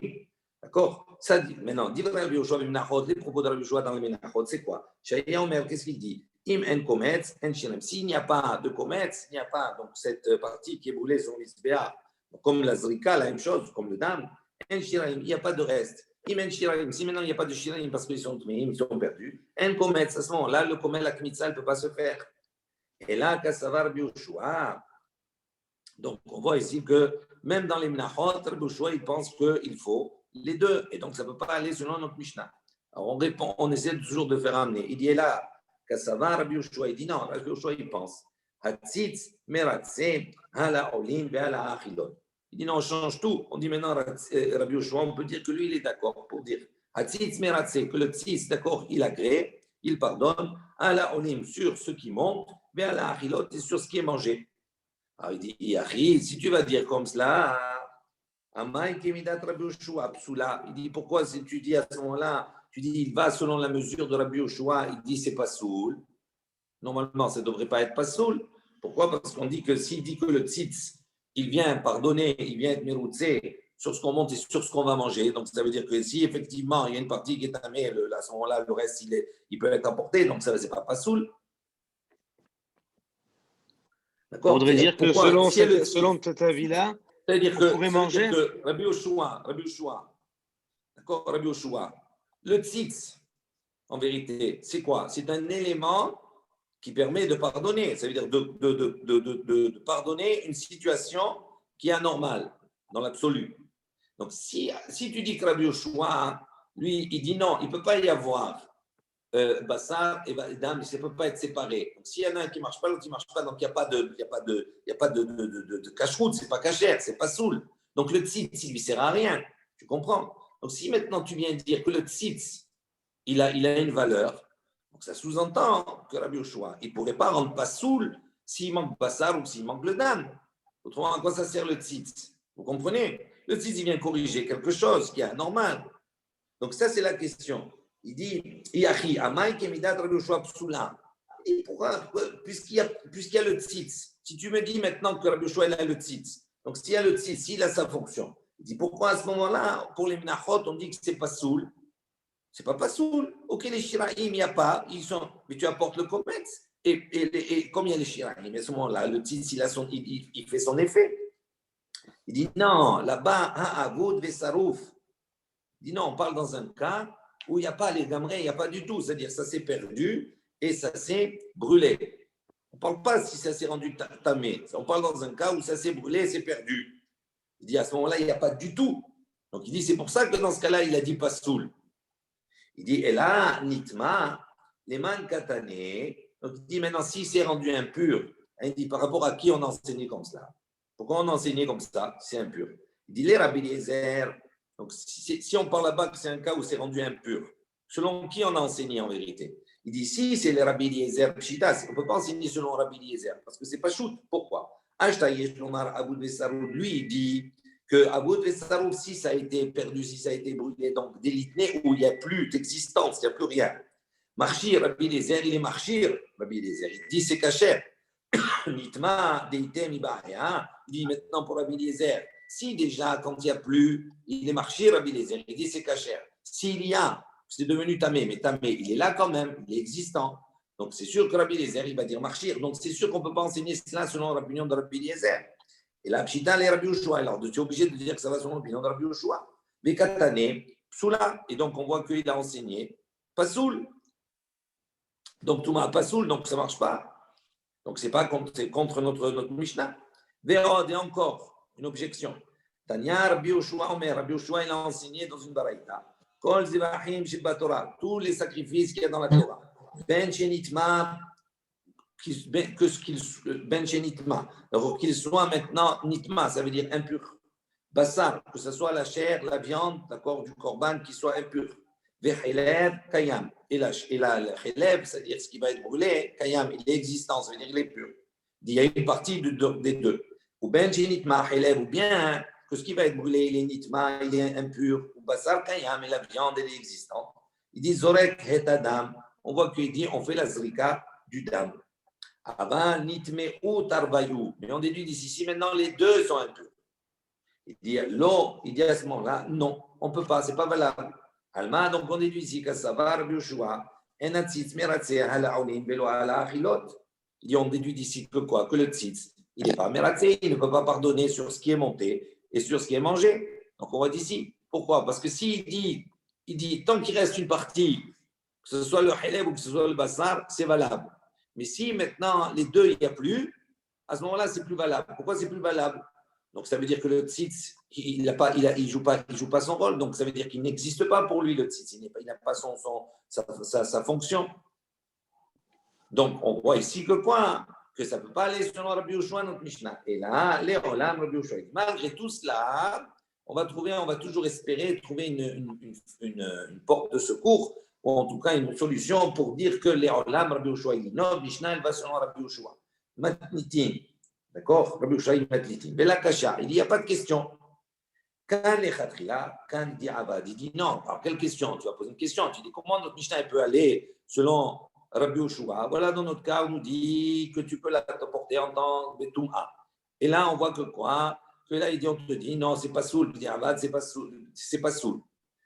d'accord? Ça dit, maintenant, dit Rabbi Yoshua, les propos de Rabbi Yoshua dans les menachot, c'est quoi? Shaya Omer, qu'est-ce qu'il dit? Im en kometz, en shiraim. S'il n'y a pas de kometz, il n'y a pas donc cette partie qui est brûlée sur l'isbéa, comme la zrika, la même chose, comme le dam, en shiraim, il n'y a pas de reste. Im en shiraim, si maintenant il n'y a pas de shiraim parce qu'ils sont tmeim, ils sont perdus, en kometz, à ce moment-là, le komet, la kmitza, ne peut pas se faire. Et là, Kassavar Rabbi Yoshua. Donc, on voit ici que même dans les Menachot, Rabbi Yoshua, il pense qu'il faut les deux. Et donc, ça ne peut pas aller selon notre Mishnah. Alors, on essaie toujours de faire amener. Il dit là, Kassava, Rabbi Yoshua, il dit non, Rabbi Yoshua, il pense. Hatzitz, meratse, hala olin, ve'ala achilon. Il dit non, on change tout. On dit maintenant, Rabbi Yoshua, on peut dire que lui, il est d'accord pour dire Hatzitz Meratse, que le tzitz, d'accord, il a créé, il pardonne, à la olim sur ce qui monte, mais à la achilot et sur ce qui est mangé. Alors il dit, Yahi, si tu vas dire comme cela, Amay Kemidat Rabbi Yoshua, Psula, il dit pourquoi si tu dis à ce moment-là, tu dis il va selon la mesure de Rabbi Yoshua, il dit c'est pas soul. Normalement, ça ne devrait pas être pas soul. Pourquoi? Parce qu'on dit que s'il dit que le tzitz, il vient pardonner, il vient être méroutsé sur ce qu'on monte et sur ce qu'on va manger. Donc, ça veut dire que si effectivement il y a une partie qui est tamée, à ce moment-là, le reste, il peut être apporté. Donc, ça, c'est pas soul. D'accord. On voudrait dire que selon cet avis-là, c'est-à-dire on pourrait manger. Que Rabbi Yoshua, d'accord, Rabbi Yoshua, le tzitz, en vérité, c'est quoi? C'est un élément qui permet de pardonner. Ça veut dire de pardonner une situation qui est anormale, dans l'absolu. Donc, si tu dis que Rabbi Yoshua, lui, il dit non, il ne peut pas y avoir Bassar et Dam, ça ne peut pas être séparé. Donc, s'il y en a un qui ne marche pas, l'autre qui ne marche pas, donc il n'y a pas de cache-route, ce n'est pas cachère, ce n'est pas soul. Donc, le tzitz, il ne lui sert à rien. Tu comprends? Donc, si maintenant tu viens dire que le tzitz, il a une valeur, donc ça sous-entend que Rabbi Yoshua, il ne pourrait pas rendre pas soul s'il manque Bassar ou s'il manque le Dam. Autrement, à quoi ça sert le tzitz? Vous comprenez? Le tzitz, il vient corriger quelque chose qui est anormal. Donc, ça, c'est la question. Il dit, Yahi, Amay Kemidat Rabbi Yoshua Psula. Il dit, pourquoi? Puisqu'il y a le tzitz. Si tu me dis maintenant que Rabbi Yoshua a le tzitz, donc s'il y a le tzitz, s'il a sa fonction, il dit, pourquoi à ce moment-là, pour les Menachot, on dit que c'est pas soul? C'est pas soul. Ok, les Shiraim, il n'y a pas, mais tu apportes le Kometz. Et comme il y a les Shiraim, à ce moment-là, le tzitz, il fait son effet. Il dit, non, là-bas, Ha'avud Vesarouf. Il dit, non, on parle dans un cas où il n'y a pas les gamrés, il n'y a pas du tout. C'est-à-dire ça s'est perdu et ça s'est brûlé. On ne parle pas si ça s'est rendu tamé. On parle dans un cas où ça s'est brûlé et c'est perdu. Il dit à ce moment-là, il n'y a pas du tout. Donc il dit, c'est pour ça que dans ce cas-là, il a dit pas soul. Il dit, et là, nitma, les man katané. Donc il dit maintenant, si c'est rendu impur, il dit par rapport à qui on a enseigné comme cela? Pourquoi on a enseigné comme ça? C'est impur. Il dit, les Rabbi Eliezer. Donc, si on parle là-bas que c'est un cas où c'est rendu impur, selon qui on a enseigné en vérité? Il dit, si c'est les Rabbi Eliezer Pshitas, on ne peut pas enseigner selon Rabbi Eliezer, parce que ce n'est pas shoot. Pourquoi? Lui, il dit que Aboud Vesaroul, si ça a été perdu, si ça a été brûlé, donc délitné, où il n'y a plus d'existence, il n'y a plus rien. Marchir, Rabbi Eliezer, il est marchir, Rabbi Eliezer, il dit c'est cachère. Nitma, Deitem, Ibahea, il dit maintenant pour Rabbi Eliezer, si déjà, quand il n'y a plus, il est marché, Rabbi Eliezer, il dit c'est cachère. S'il y a, c'est devenu tamé, mais tamé, il est là quand même, il est existant. Donc c'est sûr que Rabbi Eliezer, il va dire marchir. Donc c'est sûr qu'on ne peut pas enseigner cela selon l'opinion de Rabbi Eliezer. Et là, Pshita, les Rabbi Yoshua, alors tu es obligé de dire que ça va selon l'opinion de Rabbi Yoshua. Mais Katane, Psoula, et donc on voit qu'il a enseigné, Pasoul. Donc tout m'a Pasoul, donc ça ne marche pas. Donc c'est contre notre Mishnah. Vérod, et encore. Une objection. Tanya Rabbi Yoshua Omer, Rabbi Yoshua il a enseigné dans une baraïta. Kol zivachim sheba Torah, tous les sacrifices qu'il y a dans la Torah. Ben shenitma, ben shenitma. Alors qu'il soit maintenant nitma, ça veut dire impur. Bassar, que ce soit la chair, la viande, d'accord, du korban qui soit impur. Vechelev kayam. Et la chelev, c'est-à-dire ce qui va être brûlé, kayam, il est existant, ça veut dire qu'il est pur. Il y a une partie des deux. Ou ben nitma ou bien que ce qui va être brûlé, il est nitma, il est impur, ou basar kayam, et la viande, elle est existante. Il dit zorek het adam, on voit qu'il dit on fait la zrika du dam. Avant nitme ou tarbayou, mais on déduit d'ici, si maintenant les deux sont impurs. Il dit l'eau, il dit à ce moment-là, non, on ne peut pas, c'est pas valable. Alma, donc on déduit ici que savar bioshua, enatzitz meratze hala olim belo hala achilot. Il dit on déduit d'ici que quoi? Que le tzitz, il n'est pas mératsé, il ne peut pas pardonner sur ce qui est monté et sur ce qui est mangé. Donc on voit d'ici. Pourquoi? Parce que s'il dit, tant qu'il reste une partie, que ce soit le haleb ou que ce soit le bassar, c'est valable. Mais si maintenant les deux, il n'y a plus, à ce moment-là, c'est plus valable. Pourquoi c'est plus valable? Donc ça veut dire que le tzitz, il ne joue pas son rôle. Donc ça veut dire qu'il n'existe pas pour lui, le tzitz. Il n'a pas sa fonction. Donc on voit ici que quoi? que ça ne peut pas aller selon Rabbi Yoshua, notre Mishnah. Et là, les Olam, Rabbi Yoshua. Malgré tout cela, on va toujours espérer trouver une porte de secours, ou en tout cas une solution pour dire que les Olam, Rabbi Yoshua, il dit non, Mishnah, elle va selon Rabbi Yoshua. Matnitin, d'accord? Rabbi Yoshua, il matnitin. Bela Kasha, il dit, il n'y a pas de question. Quand les Khatrila, quand Diavad, il dit non. Alors, quelle question? Tu vas poser une question. Tu dis comment notre Mishnah peut aller selon Rabbi Yoshua? Voilà, dans notre cas, on nous dit que tu peux la porter en tant que Touma. Et là, on voit que quoi? Que là, on te dit non, c'est pas soul. Diavad, c'est pas soul.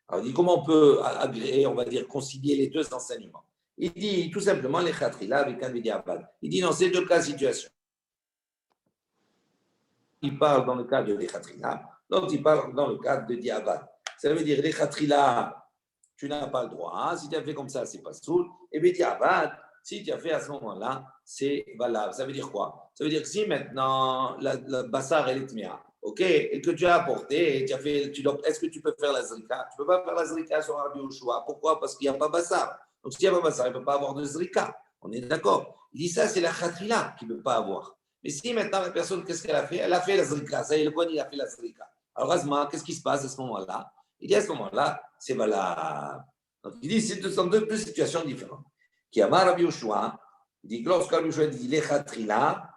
Alors, il dit comment on peut agréer, on va dire, concilier les deux enseignements? Il dit tout simplement les Khatrila avec un Diavad. Il dit dans ces deux cas, situation. Il parle dans le cas de l'Echatrila, l'autre il parle dans le cadre de Diavad. Ça veut dire l'Echatrila, tu n'as pas le droit. Si tu as fait comme ça, c'est pas soul. Et bien Diavad, si tu as fait à ce moment-là, c'est valable. Ça veut dire quoi? Ça veut dire que si maintenant la bassar elle est tmia, ok, et que tu as apporté, et tu as fait, est-ce que tu peux faire la zrika? Tu ne peux pas faire la zrika sur Rabbi Yoshua. Pourquoi? Parce qu'il n'y a pas bassar. Donc s'il n'y a pas bassar, il ne peut pas avoir de zrika. On est d'accord. Il dit ça, c'est la Khatrila qui ne peut pas avoir. Mais si maintenant la personne, qu'est-ce qu'elle a fait? Elle a fait la zrika. Ça y est, le Kohen, il a fait la zrika. Alors, Azma, qu'est-ce qui se passe à ce moment-là? Il dit à ce moment-là, c'est valable. Donc, il dit, ce sont deux situations différentes. Qui a Rabbi Yoshua, il dit que lorsque Rabbi Yoshua dit l'Echatrila,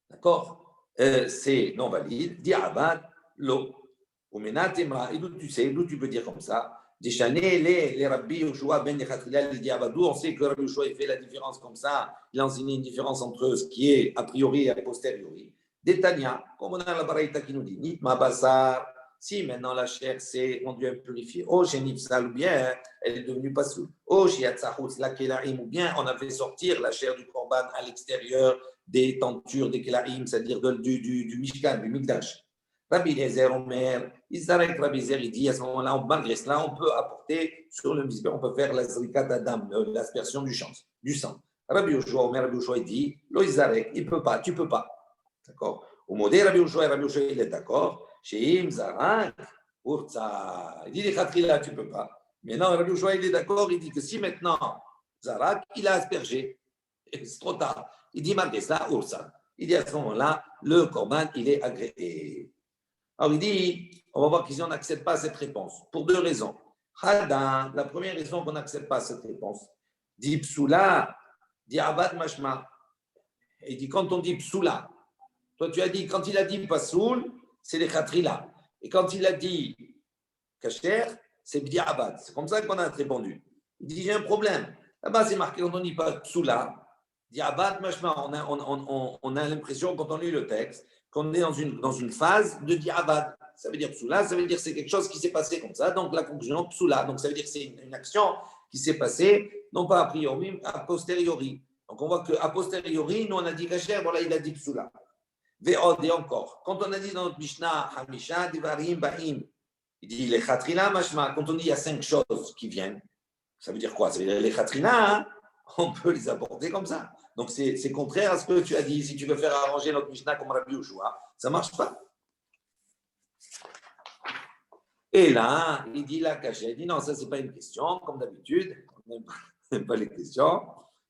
d'accord, c'est non valide. Dit Abad, l'eau. Ou Menatemra, et d'où tu sais, d'où tu peux dire comme ça? Déchaner les Rabbi Yoshua ben Echatrila, il dit Abadou, on sait que Rabbi Yoshua il fait la différence comme ça, il a enseigné une différence entre ce qui est a priori et a posteriori. Détania, comme on a la baraïta qui nous dit, Nitma Basar, si maintenant la chair s'est rendue impurifiée, oh chez Nifsal, ou bien elle est devenue pasoul, oh chez Yatzahut, la Kelaim, ou bien on a fait sortir la chair du Korban à l'extérieur des tentures, des Kelaim, c'est-à-dire du Mishkan, du Mikdash. Rabbi Eliezer, Omer, Isarek Rabbi Eliezer, il dit à ce moment-là, malgré cela, on peut apporter sur le misbeh, on peut faire la zrika d'Adam, l'aspersion du sang. Rabbi Yoshua, Omer, Rabbi Yoshua, il dit, Lo Isarek, il ne peut pas, tu ne peux pas. D'accord? Au modé, Rabbi Yoshua, il est d'accord. Chez Im, Zarak, Urza, il dit, les Khatrila, tu ne peux pas. Mais non, Rabbi Yoshua, il est d'accord, il dit que si maintenant, Zarak, il a aspergé, c'est trop tard. Il dit, malgré cela, Urza. Il dit à ce moment-là, le Korban, il est agréé. Alors il dit, on va voir qu'ici on n'accepte pas cette réponse, pour deux raisons. Hadin, la première raison qu'on n'accepte pas cette réponse, dit psoula, dit abad mashma. Et il dit, quand on dit psoula, toi tu as dit, quand il a dit pasoul, c'est les khatrila. Et quand il a dit kasher, c'est bdi abad. C'est comme ça qu'on a répondu. Il dit, j'ai un problème. Là-bas c'est marqué, quand on dit pas psoula, dit abad mashma. On a l'impression, quand on lit le texte, qu'on est dans une phase de diavad. Ça veut dire psoula, ça veut dire que c'est quelque chose qui s'est passé comme ça. Donc la conclusion, psoula. Donc ça veut dire que c'est une action qui s'est passée, non pas a priori, mais a posteriori. Donc on voit qu'à posteriori, nous on a dit kasher, voilà, il a dit psoula. Ve'od, et encore. Quand on a dit dans notre Mishnah, Hamisha, Divarim, Ba'im, il dit les khatrila mashma. Quand on dit il y a 5 choses qui viennent, ça veut dire quoi? Ça veut dire les khatrila, hein, on peut les apporter comme ça. Donc, c'est contraire à ce que tu as dit. Si tu veux faire arranger notre Mishnah comme Rabbi Yoshua, ça ne marche pas. Et là, il dit la cachette. Il dit non, ça, ce n'est pas une question, comme d'habitude. On n'aime pas les questions.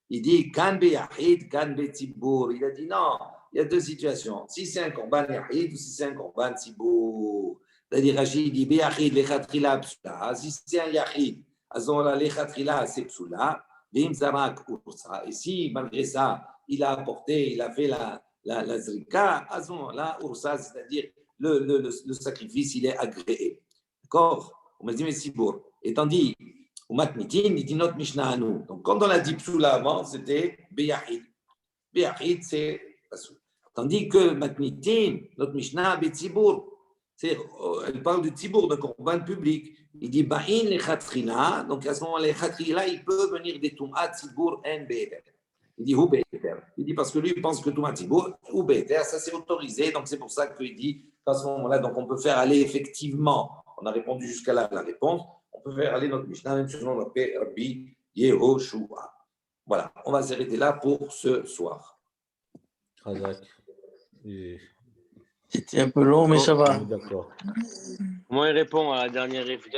Il dit kan be yahid, kan be tzibour. Il a dit non, il y a deux situations. Si c'est un korban yahid ou si c'est un korban tzibour. C'est-à-dire, Rachid dit be yahid, le khatrila psula. Si c'est un yahid, à ce moment-là, le khatrila, c'est psula. Et si, malgré ça, il a apporté, il a fait la zrika, à ce moment-là, ursa, c'est-à-dire le sacrifice, il est agréé. D'accord? On m'a dit, mais si beau. Et tandis, au matnitin, il dit notre Mishnah à nous. Donc, quand on a dit psoula avant, c'était beyahid. Beyahid, c'est pasoul. Tandis que matnitin, notre Mishnah, betzibour, elle parle du tzibour, de korban public. Il dit ba'in les khatrila, donc à ce moment-là, les khatrila, il peut venir des tum'at tzibour en be'eter. Il dit ou be'eter. Il dit parce que lui, il pense que tum'at tzibour ou be'eter, ça c'est autorisé, donc c'est pour ça qu'il dit qu'à ce moment-là, donc on peut faire aller effectivement, on a répondu jusqu'à là la réponse, on peut faire aller notre Mishnah, même selon le Rabbi Yehoshua. Voilà, on va s'arrêter là pour ce soir. C'était un peu long, mais ça va. D'accord. Comment il répond à la dernière réflexion?